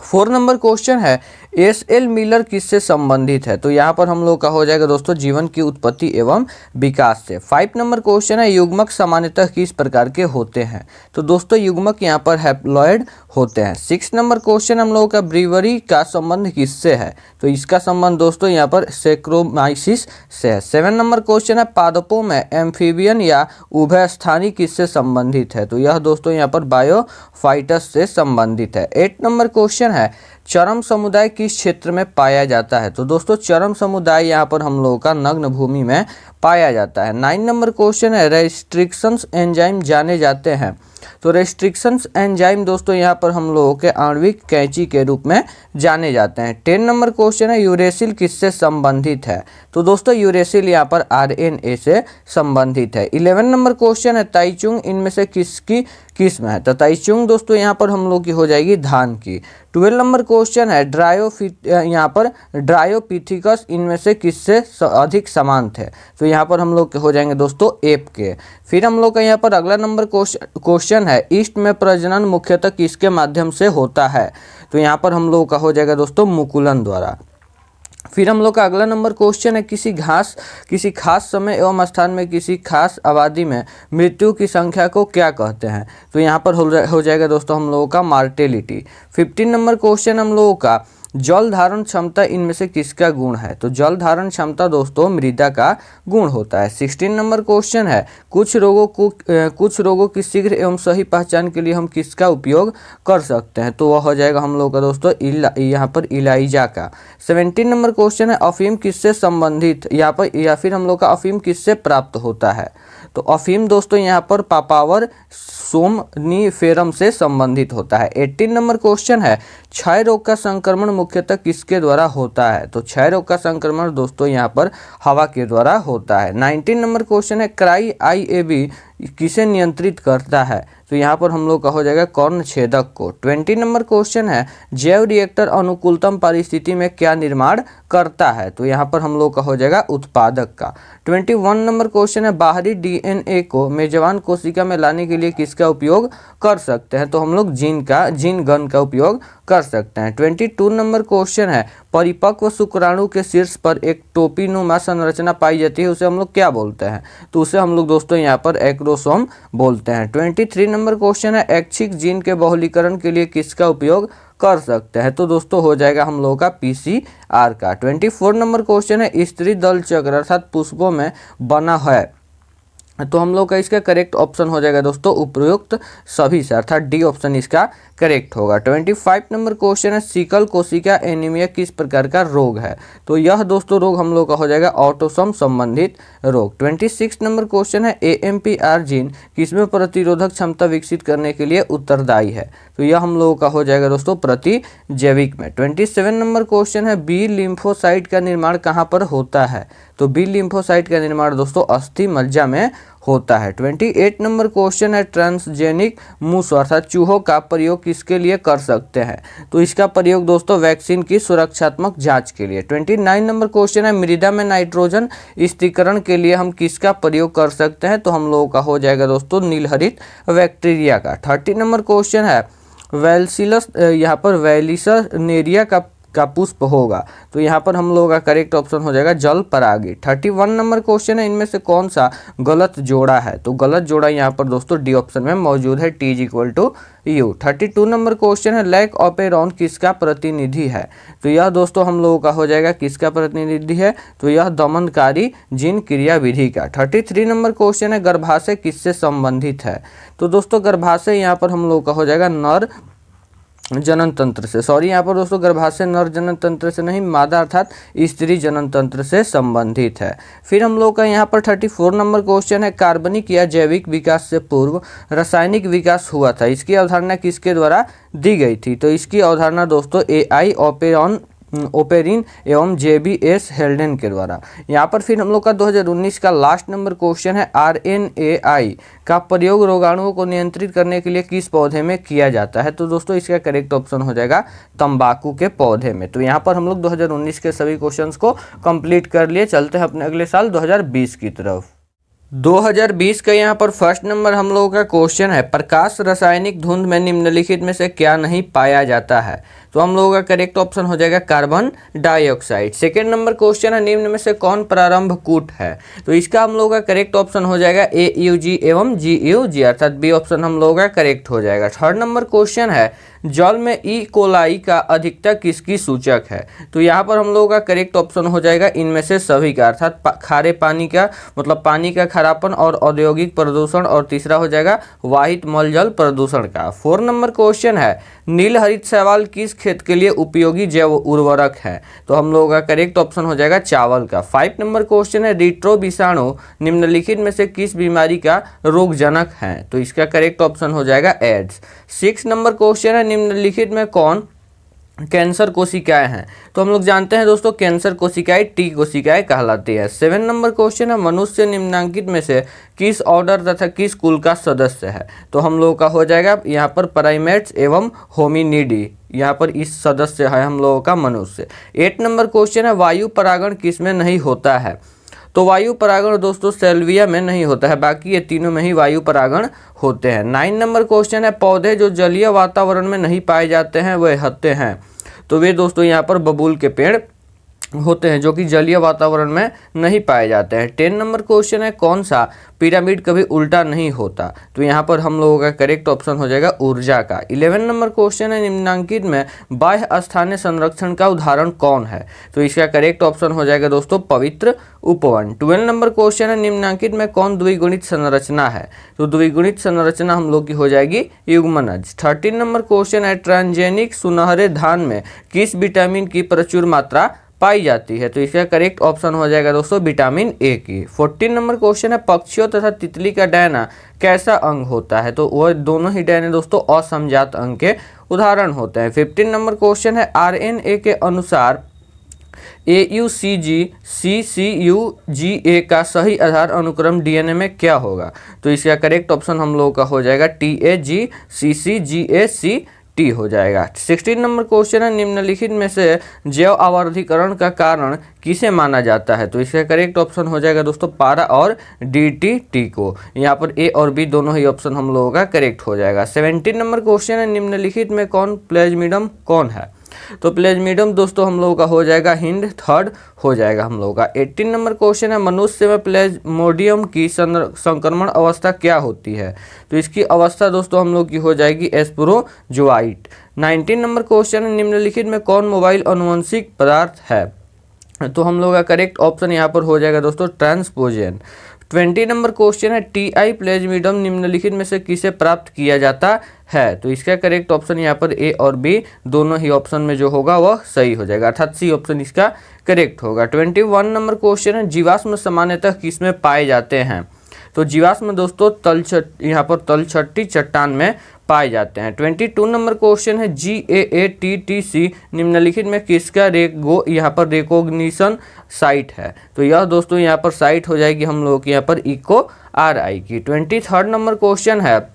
A: 4 नंबर क्वेश्चन है, एस.एल. मिलर किससे संबंधित है? तो यहाँ पर हम लोग का हो जाएगा दोस्तों जीवन की उत्पत्ति एवं विकास से। 5 नंबर क्वेश्चन है, युग्मक सामान्यतः किस प्रकार के होते हैं? तो दोस्तों युग्मक यहाँ पर हैप्लॉइड होते हैं। 6 नंबर क्वेश्चन हम लोगों का ब्रीवरी का संबंध किससे है? तो इसका संबंध दोस्तों यहाँ पर सेक्रोमाइसिस से है। 7 नंबर क्वेश्चन है, पादपों में एम्फीबियन या उभयस्थानी किससे संबंधित है? तो यह दोस्तों यहाँ पर बायोफाइटस से संबंधित है। 8 नंबर क्वेश्चन है, चरम समुदाय किस क्षेत्र में पाया जाता है? तो दोस्तों चरम समुदाय यहाँ पर हम लोगों का नग्न भूमि में पाया जाता है। 9 नंबर क्वेश्चन है, रेस्ट्रिक्शंस एंजाइम जाने जाते हैं? तो रेस्ट्रिक्शंस एंजाइम दोस्तों यहाँ पर हम लोगों के आणविक कैंची के रूप में जाने जाते हैं। 10 नंबर क्वेश्चन है, यूरेसिल किससे संबंधित है? तो दोस्तों यूरेसिल यहाँ पर आरएनए से संबंधित है। 11 नंबर क्वेश्चन है, ताइचुंग इनमें से किसकी किस्म है? तो ताइचुंग दोस्तों यहाँ पर हम लोग की हो जाएगी धान की। 12 नंबर क्वेश्चन है, यहाँ पर ड्रायोपिथिकस इनमें से किससे अधिक समान थे? तो यहाँ पर हम लोग के हो जाएंगे दोस्तों एप के। फिर हम लोग का यहाँ पर अगला नंबर क्वेश्चन है, ईस्ट में प्रजनन मुख्यतः किसके माध्यम से होता है? तो यहाँ पर हम लोग का हो जाएगा दोस्तों मुकुलन द्वारा। फिर हम लोग का अगला नंबर क्वेश्चन है, किसी खास समय एवं स्थान में किसी खास आबादी में मृत्यु की संख्या को क्या कहते हैं? तो यहाँ पर हो जाएगा दोस्तों हम लोगों का मार्टेलिटी। 15 नंबर क्वेश्चन हम लोगों का, जल धारण क्षमता इनमें से किसका गुण है? तो जल धारण क्षमता दोस्तों मृदा का गुण होता है। 16 नंबर क्वेश्चन है, कुछ रोगों की शीघ्र एवं सही पहचान के लिए हम किसका उपयोग कर सकते हैं? तो वह हो जाएगा हम लोग का दोस्तों यहाँ पर इलाइजा का। 17 नंबर क्वेश्चन है, अफीम किससे संबंधित यहाँ पर या फिर हम लोग का अफीम किससे प्राप्त होता है? तो अफीम दोस्तों यहाँ पर पापावर सोमनीफेरम से संबंधित होता है। 18 नंबर क्वेश्चन है, क्षय रोग का संक्रमण मुख्यतः किसके द्वारा होता है? तो क्षय रोग का संक्रमण दोस्तों यहाँ पर हवा के द्वारा होता है। 19 नंबर क्वेश्चन है, क्राई IAB किसे नियंत्रित करता है? तो यहाँ पर हम लोग का हो जाएगा कर्ण छेदक को। 20 नंबर क्वेश्चन है, जैव रिएक्टर अनुकूलतम परिस्थिति में क्या निर्माण करता है? तो यहाँ पर हम लोग का हो जाएगा उत्पादक का। 21 नंबर क्वेश्चन है, बाहरी DNA को मेजबान कोशिका में लाने के लिए किसका उपयोग कर सकते हैं? तो हम लोग जीन गन का उपयोग कर सकते हैं। 22 नंबर क्वेश्चन है, परिपक्व शुक्राणु के शीर्ष पर एक टोपीनुमा संरचना पाई जाती है, उसे हम लोग क्या बोलते हैं? तो उसे हम लोग दोस्तों यहाँ पर एक्रोसोम बोलते हैं। 23 नंबर क्वेश्चन है, ऐच्छिक जीन के बहुलीकरण के लिए किसका उपयोग कर सकते हैं। तो दोस्तों हो जाएगा हम लोगों का PCR का। 24 नंबर क्वेश्चन है स्त्री दल चक्र अर्थात पुष्पों में बना है, तो हम लोग का इसका करेक्ट ऑप्शन हो जाएगा दोस्तों उपयुक्त सभी से, अर्थात डी ऑप्शन इसका करेक्ट होगा। 25 नंबर क्वेश्चन है सिकल कोशिका एनीमिया किस प्रकार का रोग है, तो यह दोस्तों रोग हम लोग का हो जाएगा ऑटोसोम संबंधित रोग। 26 नंबर क्वेश्चन है AMPR जीन किसमें प्रतिरोधक क्षमता विकसित करने के लिए उत्तरदायी है, तो यह हम लोगों का हो जाएगा दोस्तों प्रतिजैविक में। 27 नंबर क्वेश्चन है बी लिम्फोसाइट का निर्माण कहाँ पर होता है, तो बी लिम्फोसाइट का निर्माण दोस्तों अस्थि मज्जा में होता है। 28 नंबर क्वेश्चन है ट्रांसजेनिक मूस अर्थात चूहों का प्रयोग किसके लिए कर सकते हैं, तो इसका प्रयोग दोस्तों वैक्सीन की सुरक्षात्मक जांच के लिए। 29 नंबर क्वेश्चन है मृदा में नाइट्रोजन स्थिरीकरण के लिए हम किसका प्रयोग कर सकते हैं, तो हम लोगों का हो जाएगा दोस्तों नीलहरित बैक्टीरिया का। 30 नंबर क्वेश्चन है वैल्सिलस यहाँ पर वैलिसनेरिया का पुष्प होगा, तो यहाँ पर हम लोगों का करेक्ट ऑप्शन हो जाएगा जल परागी। 31 नंबर क्वेश्चन है इनमें से कौन सा गलत जोड़ा है, तो गलत जोड़ा यहाँ पर दोस्तों डी ऑप्शन में मौजूद है T = U। 32 नंबर क्वेश्चन है लैक ऑपेरॉन किसका प्रतिनिधि है, तो यह दोस्तों हम लोगों का हो जाएगा किसका प्रतिनिधि है, तो यह दमनकारी जीन क्रिया विधि का। 33 नंबर क्वेश्चन है गर्भाशय किससे संबंधित है, तो दोस्तों गर्भाशय यहाँ पर हम लोगों का हो जाएगा नर जनन तंत्र से, सॉरी यहाँ पर दोस्तों गर्भाशय नर जनन तंत्र से नहीं, मादा अर्थात स्त्री जनन तंत्र से संबंधित है। फिर हम लोग का यहाँ पर 34 नंबर क्वेश्चन है कार्बनिक या जैविक विकास से पूर्व रासायनिक विकास हुआ था, इसकी अवधारणा किसके द्वारा दी गई थी, तो इसकी अवधारणा दोस्तों AI ओपेरिन एवं JBS हेल्डेन के द्वारा। यहाँ पर फिर हम लोग का 2019 का लास्ट नंबर क्वेश्चन है RNAi का प्रयोग रोगाणुओं को नियंत्रित करने के लिए किस पौधे में किया जाता है, तो दोस्तों इसका करेक्ट ऑप्शन हो जाएगा तंबाकू के पौधे में। तो यहाँ पर हम लोग 2019 के सभी क्वेश्चंस को कंप्लीट कर लिए। चलते हैं अपने अगले साल 2020 की तरफ। 2020 का यहाँ पर फर्स्ट नंबर हम लोगों का क्वेश्चन है प्रकाश रासायनिक धुंध में निम्नलिखित में से क्या नहीं पाया जाता है, तो हम लोगों का करेक्ट ऑप्शन हो जाएगा carbon dioxide. Second number question है निम्न में से कौन प्रारंभ कूट है, तो इसका हम लोगों का करेक्ट ऑप्शन हो जाएगा AUG एवं GUG अर्थात बी ऑप्शन हम लोगों का करेक्ट हो जाएगा। थर्ड नंबर क्वेश्चन है जल में E. कोलाई का अधिकता किसकी सूचक है, तो यहाँ पर हम लोगों का करेक्ट ऑप्शन हो जाएगा इनमें से सभी का, अर्थात खारे पानी का मतलब पानी का खारापन और औद्योगिक प्रदूषण, और तीसरा हो जाएगा वाहित मलजल प्रदूषण का। 4 नंबर क्वेश्चन है नील हरित शैवाल किस खेत के लिए उपयोगी जैव उर्वरक है, तो हम लोगों का करेक्ट ऑप्शन हो जाएगा चावल का। 5 नंबर क्वेश्चन है रिट्रो विषाणु निम्नलिखित में से किस बीमारी का रोगजनक है, तो इसका करेक्ट ऑप्शन हो जाएगा एड्स। 6 नंबर क्वेश्चन है निम्नलिखित में कौन कैंसर कोशिकाएं हैं, तो हम लोग जानते हैं दोस्तों कैंसर कोशिकाएं T कोशिकाएं कहलाती है। 7 नंबर क्वेश्चन है मनुष्य निम्नलिखित में से किस ऑर्डर तथा किस कुल का सदस्य है, तो हम लोगों का हो जाएगा यहाँ पर प्राइमेट्स एवं होमिनिडी, यहाँ पर इस सदस्य है हम लोगों का मनुष्य। 8 नंबर क्वेश्चन है वायु परागण किस में नहीं होता है, तो वायु परागण दोस्तों सेल्विया में नहीं होता है, बाकी ये तीनों में ही वायु परागण होते हैं। 9 नंबर क्वेश्चन है पौधे जो जलीय वातावरण में नहीं पाए जाते हैं वे होते हैं, तो वे दोस्तों यहाँ पर बबूल के पेड़ होते हैं जो कि जलीय वातावरण में नहीं पाए जाते हैं। 10 नंबर क्वेश्चन है कौन सा पिरामिड कभी उल्टा नहीं होता, तो यहाँ पर हम लोगों का करेक्ट ऑप्शन हो जाएगा ऊर्जा का। 11 नंबर क्वेश्चन है निम्नांकित में बाह्य स्थानीय संरक्षण का उदाहरण कौन है, तो इसका करेक्ट ऑप्शन हो जाएगा दोस्तों पवित्र उपवन। 12 नंबर क्वेश्चन है निम्नांकित में कौन द्विगुणित संरचना है, तो द्विगुणित संरचना हम लोग की हो जाएगी युग्मनज। 13 नंबर क्वेश्चन है ट्रांसजेनिक सुनहरे धान में किस विटामिन की प्रचुर मात्रा पाई जाती है, तो इसका करेक्ट ऑप्शन हो जाएगा दोस्तों विटामिन ए की। 14 नंबर क्वेश्चन है पक्षियों तथा तितली का डैना कैसा अंग होता है, तो वह दोनों ही डैने दोस्तों असमजात अंग के उदाहरण होते हैं। 15 नंबर क्वेश्चन है RNA के अनुसार AUCG CCUGA का सही आधार अनुक्रम DNA में क्या होगा, तो इसका करेक्ट ऑप्शन हम लोगों का हो जाएगा TAG CCGA T हो जाएगा। 16 नंबर क्वेश्चन है निम्नलिखित में से जैव आवर्धीकरण का कारण किसे माना जाता है, तो इसका करेक्ट ऑप्शन हो जाएगा दोस्तों पारा और DDT को, यहाँ पर A और B दोनों ही ऑप्शन हम लोगों का करेक्ट हो जाएगा। 17 नंबर क्वेश्चन है निम्नलिखित में कौन प्लेज्मिडम कौन है, तो प्लेज्मिडियम दोस्तों हम लोगों का हो जाएगा हिंड, थर्ड हो जाएगा हम लोगों का। 18 नंबर क्वेश्चन है, मनुष्य में प्लेज्मोडियम की संक्रमण अवस्था क्या होती है? तो इसकी अवस्था दोस्तों हम लोग की हो जाएगी एस्प्रोजोआइट। 19 नंबर क्वेश्चन है, निम्नलिखित में कौन मोबाइल आनुवंशिक पदार्थ है? तो हम लोग का करेक्ट ऑप्शन यहाँ पर हो जाएगा दोस्तों ट्रांसपोजन। 20 नंबर क्वेश्चन है, टीआई प्लेज्मिडियम निम्नलिखित में से किसे प्राप्त किया जाता है? तो इसका करेक्ट ऑप्शन यहाँ पर ए और बी दोनों ही ऑप्शन में जो होगा वह सही हो जाएगा, अर्थात सी ऑप्शन इसका करेक्ट होगा। 21 नंबर क्वेश्चन है, जीवाश्म सामान्यतः किसमें पाए जाते हैं? तो जीवाश्म दोस्तों यहाँ पर तलछटी चट्टान में पाए जाते हैं। 22 नंबर क्वेश्चन है, GAATTC निम्नलिखित में किसका यहाँ पर रिकॉग्निशन साइट है? तो यह दोस्तों यहाँ पर साइट हो जाएगी हम लोगों की यहाँ पर ICORI की। 23 नंबर क्वेश्चन है,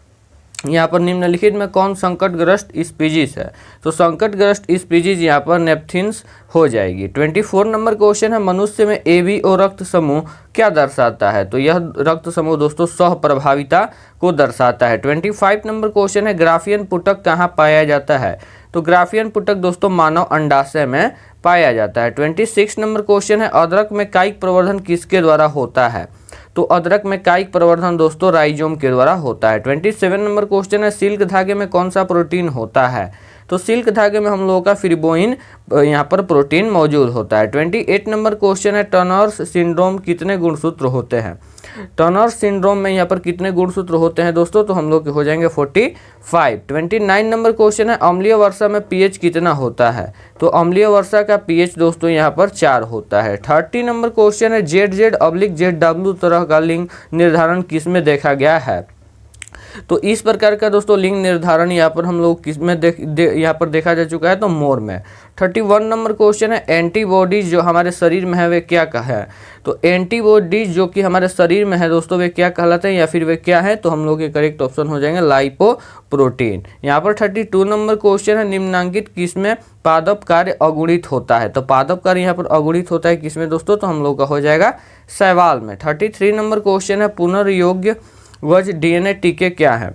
A: यहाँ पर निम्नलिखित में कौन संकटग्रस्त स्पीशीज है? तो संकटग्रस्त स्पीशीज यहाँ पर नेप्थिन्स हो जाएगी। 24 नंबर क्वेश्चन है, मनुष्य में ABO रक्त समूह क्या दर्शाता है? तो यह रक्त समूह दोस्तों सह प्रभाविता को दर्शाता है। 25 नंबर क्वेश्चन है, ग्राफियन पुटक कहाँ पाया जाता है? तो ग्राफियन पुटक दोस्तों मानव अंडाशय में पाया जाता है। 26 नंबर क्वेश्चन है, अदरक में कायिक प्रवर्धन किसके द्वारा होता है? तो अदरक में कायिक प्रवर्धन दोस्तों राइजोम के द्वारा होता है। 27 नंबर क्वेश्चन है, सिल्क धागे में कौन सा प्रोटीन होता है? तो सिल्क धागे में हम लोगों का फिब्रोइन यहाँ पर प्रोटीन मौजूद होता है। 28 नंबर क्वेश्चन है, टर्नर सिंड्रोम कितने गुणसूत्र होते हैं? टर्नर सिंड्रोम में यहाँ पर कितने गुणसूत्र होते हैं दोस्तों? तो हम लोग के हो जाएंगे 45। 29 नंबर क्वेश्चन है, अम्लीय वर्षा में pH कितना होता है? तो अम्लीय वर्षा का pH दोस्तों यहाँ पर 4 होता है। 30 नंबर क्वेश्चन है, ZZ/ZW तरह का लिंग निर्धारण किसमें देखा गया है? तो इस प्रकार का दोस्तों लिंग निर्धारण यहाँ पर हम लोग किस में यहाँ पर देखा जा चुका है? तो मोर में। 31 नंबर क्वेश्चन है, एंटीबॉडीज जो हमारे शरीर में है वे क्या है? तो एंटीबॉडीज जो कि हमारे शरीर में है दोस्तों वे क्या कहलाते हैं या फिर वे क्या है? तो हम लोग के करेक्ट ऑप्शन हो जाएंगे लाइपोप्रोटीन। यहाँ पर 32 नंबर क्वेश्चन है, निम्नांकित किसमें पादप कार्य अगुणित होता है? तो पादप कार्य यहाँ पर अगुणित होता है किसमें दोस्तों? तो हम लोग का हो जाएगा शैवाल में। 33 नंबर क्वेश्चन है, पुनर्योग्य वज DNA टीके क्या है?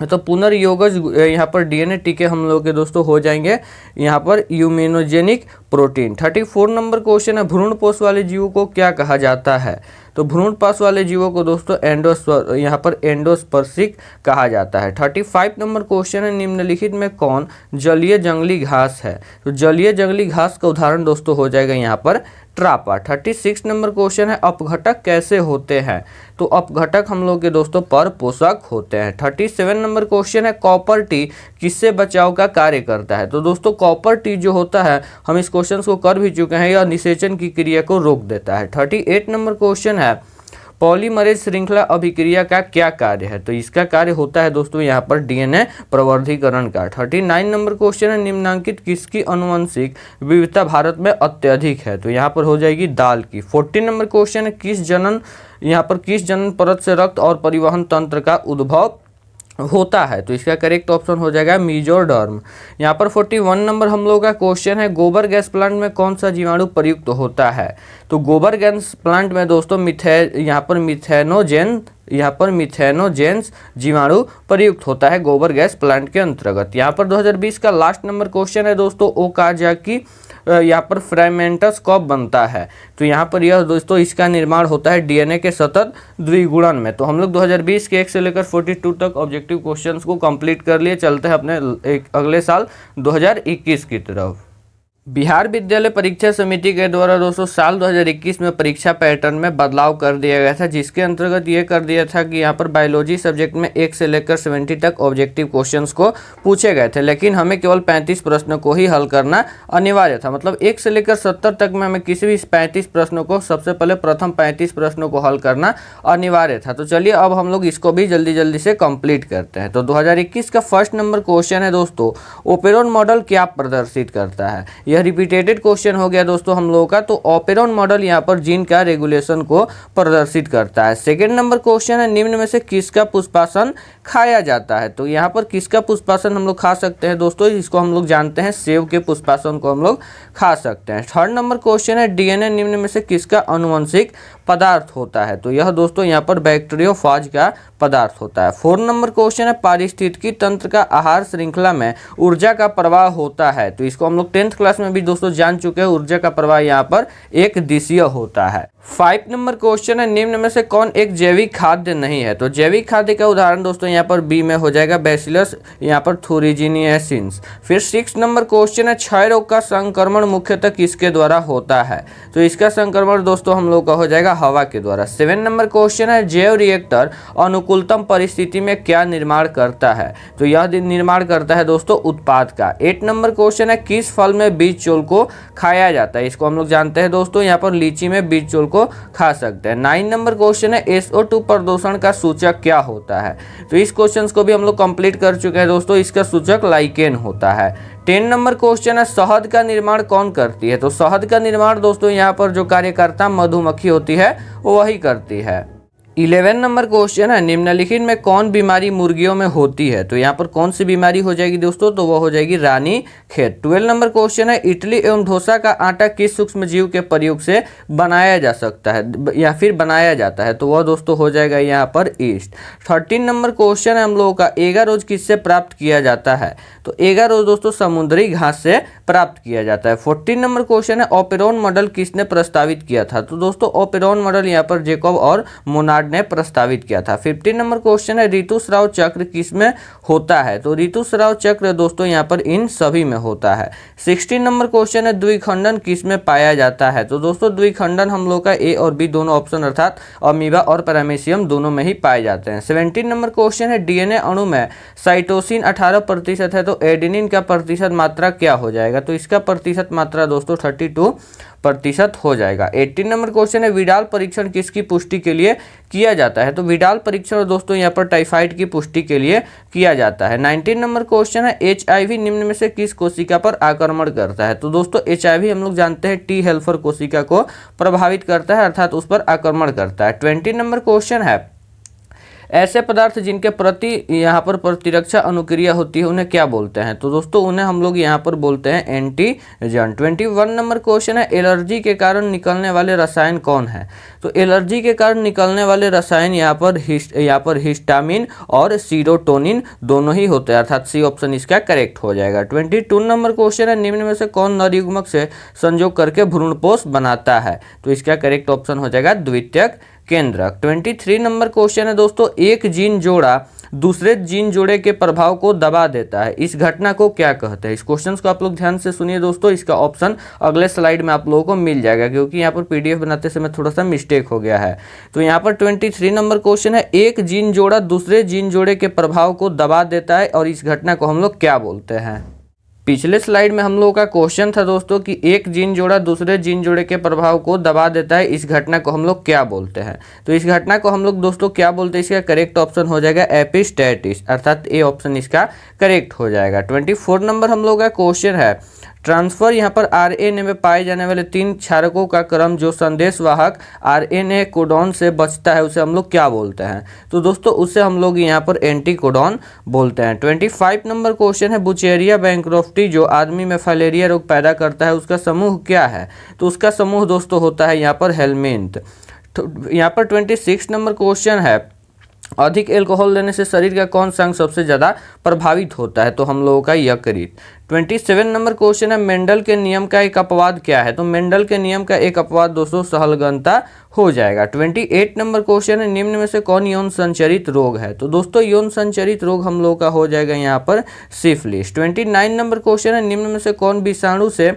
A: तो पुनर्योगज यहाँ पर DNA टीके हम लोग के दोस्तों हो जाएंगे यहाँ पर इम्यूनोजेनिक प्रोटीन। 34 नंबर क्वेश्चन है, भ्रूणपोष वाले जीवों को क्या कहा जाता है? तो भ्रूणपोष वाले जीवों को दोस्तों यहाँ पर एंडोस्पर्शिक कहा जाता है। 35 नंबर क्वेश्चन है, निम्नलिखित में कौन जलीय जंगली घास है? तो जलीय जंगली घास का उदाहरण दोस्तों हो जाएगा यहाँ पर ट्रापा। 36 नंबर क्वेश्चन है, अपघटक कैसे होते हैं? तो अपघटक हम लोग के दोस्तों परपोषक होते हैं। 37 नंबर क्वेश्चन है, कॉपर टी किससे बचाव का कार्य करता है? तो दोस्तों कॉपर टी जो होता है हम इस क्वेश्चन को कर भी चुके हैं, यह निषेचन की क्रिया को रोक देता है। 38 नंबर क्वेश्चन है, पॉलीमरेज श्रृंखला अभिक्रिया का क्या कार्य है? तो इसका कार्य होता है दोस्तों यहाँ पर DNA प्रवर्धीकरण का। 39 नंबर क्वेश्चन है, निम्नांकित किसकी आनुवंशिक विविधता भारत में अत्यधिक है? तो यहाँ पर हो जाएगी दाल की। 40 नंबर क्वेश्चन है, किस जनन परत से रक्त और परिवहन तंत्र का उद्भव होता है? तो इसका करेक्ट ऑप्शन हो जाएगा मेसोडर्म। यहाँ पर 41 नंबर हम लोग का क्वेश्चन है, गोबर गैस प्लांट में कौन सा जीवाणु प्रयुक्त होता है? तो गोबर गैस प्लांट में दोस्तों यहाँ पर मिथेनोजेंस जीवाणु प्रयुक्त होता है गोबर गैस प्लांट के अंतर्गत। यहाँ पर 2020 का लास्ट नंबर क्वेश्चन है दोस्तों, ओकाजाकी यहाँ पर फ्रेगमेंटस कब बनता है? तो यहाँ पर यह दोस्तों इसका निर्माण होता है DNA के सतत द्विगुणन में। तो हम लोग 2020 के 1 से लेकर 42 तक ऑब्जेक्टिव क्वेश्चंस को कंप्लीट कर लिए। चलते हैं अपने अगले साल 2021 की तरफ। बिहार विद्यालय परीक्षा समिति के द्वारा दोस्तों साल 2021 में परीक्षा पैटर्न में बदलाव कर दिया गया था, जिसके अंतर्गत ये कर दिया था कि यहाँ पर बायोलॉजी सब्जेक्ट में 1 से लेकर 70 तक ऑब्जेक्टिव क्वेश्चंस को पूछे गए थे, लेकिन हमें केवल 35 प्रश्नों को ही हल करना अनिवार्य था। मतलब 1 से लेकर 70 तक में हमें किसी भी 35 प्रश्नों को सबसे पहले प्रथम 35 प्रश्नों को हल करना अनिवार्य था। तो चलिए अब हम लोग इसको भी जल्दी से कंप्लीट करते हैं। तो 2021 का फर्स्ट नंबर क्वेश्चन है दोस्तों, ओपेरॉन मॉडल क्या प्रदर्शित करता है? यह रिपीटेटेड क्वेश्चन हो गया दोस्तों हम लोगों का। तो ऑपेरॉन मॉडल यहाँ पर जीन का रेगुलेशन को प्रदर्शित करता है। सेकेंड नंबर क्वेश्चन है, निम्न में से किसका पुष्पासन खाया जाता है? तो यहाँ पर किसका पुष्पासन हम लोग खा सकते हैं दोस्तों? इसको हम लोग जानते हैं, सेब के पुष्पासन को हम लोग खा सकते हैं। थर्ड नंबर क्वेश्चन है, डीएनए निम्न में से किसका आनुवंशिक पदार्थ होता है? तो यह दोस्तों यहाँ पर बैक्टीरियोफाज का पदार्थ होता है। फोर्थ नंबर क्वेश्चन है, पारिस्थितिकी तंत्र का आहार श्रृंखला में ऊर्जा का प्रवाह होता है? तो इसको हम लोग 10th क्लास में भी दोस्तों जान चुके हैं, ऊर्जा का प्रवाह यहाँ पर एक दिशीय होता है। 5 नंबर क्वेश्चन है, निम्न में से कौन एक जैविक खाद्य नहीं है? तो जैविक खाद्य का उदाहरण दोस्तों यहाँ पर बी में हो जाएगा बैसिलस यहाँ पर थुरिजिनिएसिस। फिर 6 नंबर क्वेश्चन है, क्षय रोग का संक्रमण मुख्यतः किसके द्वारा होता है? तो इसका संक्रमण दोस्तों हम लोग का हो जाएगा हवा के द्वारा। 7 नंबर क्वेश्चन है, जैव रिएक्टर अनुकूलतम परिस्थिति में क्या निर्माण करता है? तो यह निर्माण करता है दोस्तों उत्पाद का। 8 नंबर क्वेश्चन है, किस फल में बीज चोल को खाया जाता है? इसको हम लोग जानते हैं दोस्तों यहाँ पर लीची में बीज चोल को खा सकते हैं। 9 नंबर क्वेश्चन है, SO2 प्रदूषण का सूचक क्या होता है? तो इस क्वेश्चन को भी हम लोग कंप्लीट कर चुके हैं दोस्तों, इसका सूचक लाइकेन होता है। 10 नंबर क्वेश्चन है, शहद का निर्माण कौन करती है? तो शहद का निर्माण दोस्तों यहाँ पर जो कार्यकर्ता मधुमक्खी होती है वो वही करती है। 11 नंबर क्वेश्चन है, निम्नलिखित में कौन बीमारी मुर्गियों में होती है? तो यहाँ पर कौन सी बीमारी हो जाएगी दोस्तों? तो वो हो जाएगी रानी खेत। 12 नंबर क्वेश्चन है, इडली एवं डोसा का आटा किस सूक्ष्म जीव के प्रयोग से बनाया जा सकता है या फिर बनाया जाता है? तो वह दोस्तों हो जाएगा यहाँ पर ईस्ट। 13 नंबर क्वेश्चन है हम लोगों का, एगारोज किससे प्राप्त किया जाता है? तो एगारोज दोस्तों समुद्री घास से प्राप्त किया जाता है। 14 नंबर क्वेश्चन है, ऑपेरॉन मॉडल किसने प्रस्तावित किया था? तो दोस्तों ऑपेरॉन मॉडल यहाँ पर जेकब और मोनार्ड ने प्रस्तावित किया था। 15 नंबर क्वेश्चन है, ऋतुस्राव चक्र किसमें होता है? तो ऋतुस्राव चक्र दोस्तों यहाँ पर इन सभी में होता है। 16 नंबर क्वेश्चन है, द्विखंडन किसमें पाया जाता है? तो दोस्तों द्विखंडन हम लोग का ए और बी दोनों ऑप्शन अर्थात अमीबा और पैरामीशियम दोनों में ही पाए जाते हैं। 17 नंबर क्वेश्चन है, डीएनए अणु में साइटोसिन 18% है तो एडेनिन का प्रतिशत मात्रा क्या हो जाएगा? तो इसका प्रतिशत मात्रा दोस्तों 32% हो जाएगा। 18 नंबर क्वेश्चन है, विडाल परीक्षण किसकी पुष्टि के लिए किया जाता है? तो विडाल परीक्षण दोस्तों यहाँ पर टाइफाइड की पुष्टि के लिए किया जाता है। 19 नंबर क्वेश्चन है, HIV निम्न में से किस कोशिका पर आक्रमण करता है? तो दोस्तों HIV हम लोग जानते हैं टी हेल्पर कोशिका को प्रभावित करता है अर्थात उस पर आक्रमण करता है। 20 नंबर क्वेश्चन है, ऐसे पदार्थ जिनके प्रति यहाँ पर प्रतिरक्षा अनुक्रिया होती है उन्हें क्या बोलते हैं? तो दोस्तों उन्हें हम लोग यहाँ पर बोलते हैं एंटीजन। 21 नंबर क्वेश्चन है, एलर्जी के कारण निकलने वाले रसायन कौन है? तो एलर्जी के कारण निकलने वाले रसायन यहाँ पर हिस्टामिन और सीरोटोनिन दोनों ही होते हैं अर्थात सी ऑप्शन इसका करेक्ट हो जाएगा। 22 नंबर क्वेश्चन है, निम्न में से कौन नर युग्मक से संयोग करके भ्रूणपोष बनाता है? तो इसका करेक्ट ऑप्शन हो जाएगा द्वितीयक केंद्रक। 23 नंबर क्वेश्चन है दोस्तों, एक जीन जोड़ा दूसरे जीन जोड़े के प्रभाव को दबा देता है, इस घटना को क्या कहते हैं? इस क्वेश्चन को आप लोग ध्यान से सुनिए दोस्तों, इसका ऑप्शन अगले स्लाइड में आप लोगों को मिल जाएगा क्योंकि यहाँ पर पीडीएफ बनाते समय थोड़ा सा मिस्टेक हो गया है। तो यहाँ पर 23 नंबर क्वेश्चन है, एक जीन जोड़ा दूसरे जीन जोड़े के प्रभाव को दबा देता है और इस घटना को हम लोग क्या बोलते हैं? पिछले स्लाइड में हम लोगों का क्वेश्चन था दोस्तों कि एक जीन जोड़ा दूसरे जीन जोड़े के प्रभाव को दबा देता है, इस घटना को हम लोग क्या बोलते हैं? तो इस घटना को हम लोग दोस्तों क्या बोलते हैं? इसका करेक्ट ऑप्शन हो जाएगा एपिस्टेटिस अर्थात ए ऑप्शन इसका करेक्ट हो जाएगा। 24 नंबर हम लोग का क्वेश्चन है, ट्रांसफर यहाँ पर आरएनए में पाए जाने वाले 3 क्षारकों का क्रम जो संदेशवाहक आरएनए कोडॉन से बचता है उसे हम लोग क्या बोलते हैं? तो दोस्तों उसे हम लोग यहाँ पर एंटीकोडॉन बोलते हैं। 25 नंबर क्वेश्चन है, बुचेरिया बैंक्रॉफ्टी जो आदमी में फाइलेरिया रोग पैदा करता है उसका समूह क्या है? तो उसका समूह दोस्तों होता है यहाँ पर हेलमिंथ। तो यहाँ पर 26 नंबर क्वेश्चन है, अधिक एल्कोहल लेने से शरीर का कौन सा अंग सबसे ज़्यादा प्रभावित होता है? तो हम लोगों का यकृत। 27 नंबर क्वेश्चन है, मेंडल के नियम का एक अपवाद क्या है? तो मेंडल के नियम का एक अपवाद दोस्तों सहलगनता हो जाएगा। 28 नंबर क्वेश्चन है, निम्न में से कौन यौन संचरित रोग है? तो दोस्तों यौन संचरित रोग हम लोगों का हो जाएगा यहाँ पर सिफिलिस। 29 नंबर क्वेश्चन है, निम्न में से कौन विषाणु से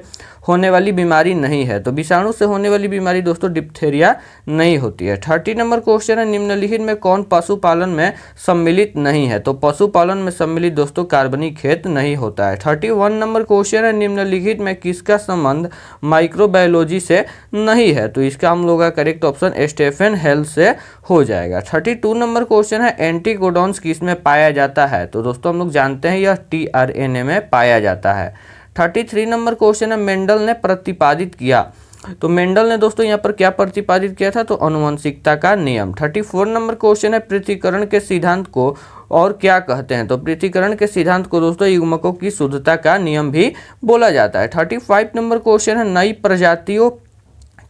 A: होने वाली बीमारी नहीं है? तो विषाणु से होने वाली बीमारी दोस्तों डिप्थेरिया नहीं होती है। 30 नंबर क्वेश्चन है, निम्नलिखित में कौन पशुपालन में सम्मिलित नहीं है? तो पशुपालन में सम्मिलित दोस्तों कार्बनिक खेत नहीं होता है। 31 नंबर क्वेश्चन है, निम्नलिखित में किसका संबंध माइक्रोबायोलॉजी से नहीं है? तो इसका हम लोग का करेक्ट ऑप्शन स्टेफन हेल से हो जाएगा। 32 नंबर क्वेश्चन है, एंटीकोडॉन्स किस में पाया जाता है? तो दोस्तों हम लोग जानते हैं यह टीआरएनए में पाया जाता है। 33 नंबर क्वेश्चन है मेंडल ने प्रतिपादित किया। तो मेंडल ने दोस्तों यहाँ पर क्या प्रतिपादित किया था, तो आनुवंशिकता का नियम। 34 नंबर क्वेश्चन है पृथक्करण के सिद्धांत को और क्या कहते हैं, तो पृथक्करण के सिद्धांत को दोस्तों युग्मकों की शुद्धता का नियम भी बोला जाता है। 35 नंबर क्वेश्चन है नई प्रजातियों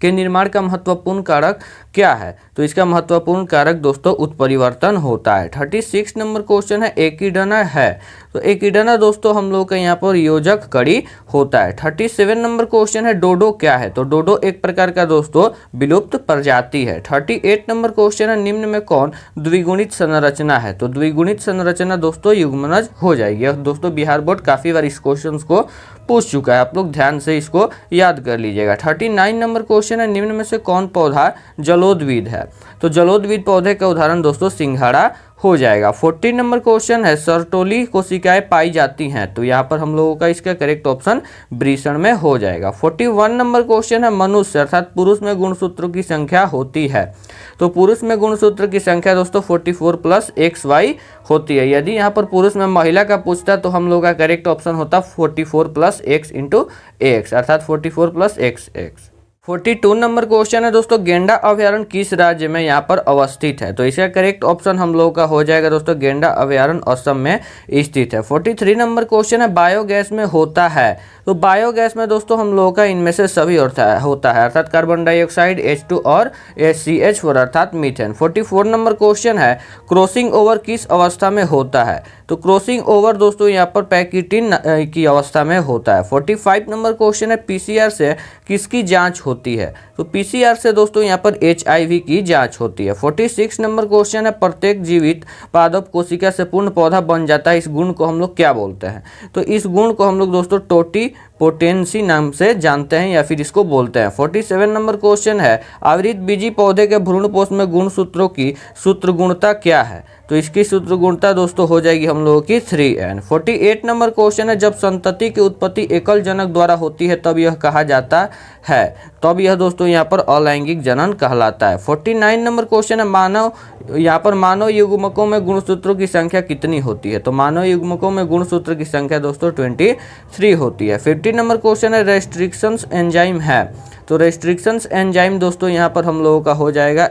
A: के निर्माण का महत्वपूर्ण कारक क्या है, तो इसका महत्वपूर्ण कारक दोस्तों उत्परिवर्तन होता है। 36 नंबर क्वेश्चन है एकिडना है, तो एकिडना दोस्तों हम लोग का यहाँ पर योजक कड़ी होता है। 37 नंबर क्वेश्चन है डोडो क्या है, तो डोडो एक प्रकार का दोस्तों विलुप्त प्रजाति है। 38 नंबर क्वेश्चन है निम्न में कौन द्विगुणित संरचना है, तो द्विगुणित संरचना दोस्तों युग्मनज हो जाएगी। दोस्तों बिहार बोर्ड काफी बार इस क्वेश्चन को पूछ चुका है, आप लोग ध्यान से इसको याद कर लीजिएगा। 39 नंबर क्वेश्चन है निम्न में से कौन पौधा जलोद्भिद है, तो जलोद्भिद पौधे का उदाहरण दोस्तों सिंघाड़ा हो जाएगा। 40 नंबर क्वेश्चन है सर्टोली कोशिकाएं पाई जाती हैं, तो यहाँ पर हम लोगों का इसका करेक्ट ऑप्शन वृषण में हो जाएगा। 41 नंबर क्वेश्चन है मनुष्य अर्थात पुरुष में गुणसूत्रों की संख्या होती है, तो पुरुष में गुणसूत्र की संख्या दोस्तों 44 + XY होती है। यदि यहाँ पर पुरुष में महिला का पूछता तो हम लोग का करेक्ट ऑप्शन होता 44 + X × AX अर्थात 44 + XX। 42 नंबर क्वेश्चन है दोस्तों गेंडा अभयारण्य किस राज्य में यहाँ पर अवस्थित है, तो इसका करेक्ट ऑप्शन हम लोगों का हो जाएगा दोस्तों गेंडा अभयारण्य असम में स्थित है। 43 नंबर क्वेश्चन है बायोगैस में होता है, तो बायोगैस में दोस्तों हम लोगों का इनमें से सभी होता है अर्थात कार्बन डाइऑक्साइड H2 और CH4 अर्थात मीथेन। 44 नंबर क्वेश्चन है क्रॉसिंग ओवर किस अवस्था में होता है, तो क्रॉसिंग ओवर दोस्तों यहाँ पर पैकेटिन की अवस्था में होता है। 45 नंबर क्वेश्चन है PCR से किसकी जांच होती है, तो PCR से दोस्तों यहाँ पर HIV की जांच होती है। 46 नंबर क्वेश्चन है प्रत्येक जीवित पादप कोशिका से पूर्ण पौधा बन जाता है, इस गुण को हम लोग क्या बोलते हैं, तो इस गुण को हम लोग दोस्तों टोटिपोटेंसी नाम से जानते हैं या फिर इसको बोलते हैं। 47 नंबर क्वेश्चन है आवृतबीजी पौधे के भ्रूणपोष में गुणसूत्रों की सूत्र गुणता क्या है, तो इसकी सूत्र गुणता दोस्तों हो जाएगी हम लोगों की 3n। 48 नंबर क्वेश्चन है जब संतति की उत्पत्ति एकल जनक द्वारा होती है तब यह कहा जाता है, तब यह दोस्तों यहाँ पर अलैंगिक जनन कहलाता है। 49 नंबर क्वेश्चन है यहाँ पर मानव युग्मकों में गुणसूत्रों की संख्या कितनी होती है, तो मानव युग्मकों में गुणसूत्र की संख्या दोस्तों 23 होती है। 50 नंबर क्वेश्चन है रेस्ट्रिक्शंस एंजाइम है, तो रेस्ट्रिक्शंस एंजाइम दोस्तों यहाँ पर हम लोगों का हो जाएगा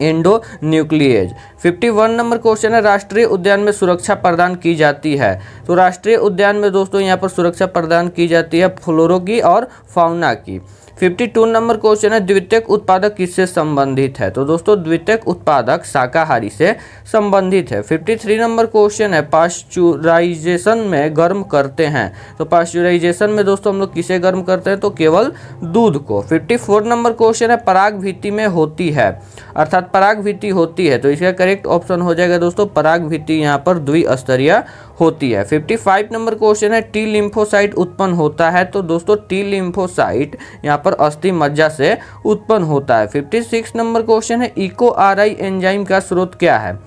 A: एंडोन्यूक्लिएज। 51 नंबर क्वेश्चन है राष्ट्रीय उद्यान में सुरक्षा प्रदान की जाती है, तो राष्ट्रीय उद्यान में दोस्तों यहाँ पर सुरक्षा प्रदान की जाती है फ्लोरा की और फाउना की। 52 नंबर क्वेश्चन है द्वितीयक उत्पादक किससे संबंधित है, तो दोस्तों द्वितीयक उत्पादक शाकाहारी से संबंधित है। 53 नंबर क्वेश्चन है पाश्चुराइजेशन में गर्म करते हैं, तो पाश्चुराइजेशन में दोस्तों हम लोग किसे गर्म करते हैं, तो केवल दूध को। 54 नंबर क्वेश्चन है पराग भित्ति में होती है अर्थात पराग भित्ति होती है, तो इसका करेक्ट ऑप्शन हो जाएगा दोस्तों पराग भित्ति यहाँ पर द्विस्तरीय होती है। 55 नंबर क्वेश्चन है टी लिम्फोसाइट उत्पन्न होता है, तो दोस्तों टी लिम्फोसाइट यहाँ पर अस्थि मज्जा से उत्पन्न होता है। 56 नंबर क्वेश्चन है इको RI एंजाइम का स्रोत क्या है,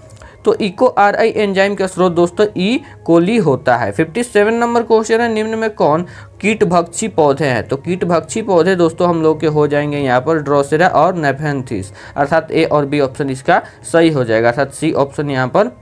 A: तो इको RI एंजाइम का स्रोत दोस्तों ई कोली होता है। 57 नंबर क्वेश्चन है निम्न में कौन कीटभक्षी पौधे हैं, तो कीटभक्षी पौधे दोस्तों हम लोग के हो जाएंगे यहाँ पर ड्रोसेरा और नेफेंथिस अर्थात A और B ऑप्शन इसका सही हो जाएगा अर्थात C ऑप्शन यहाँ पर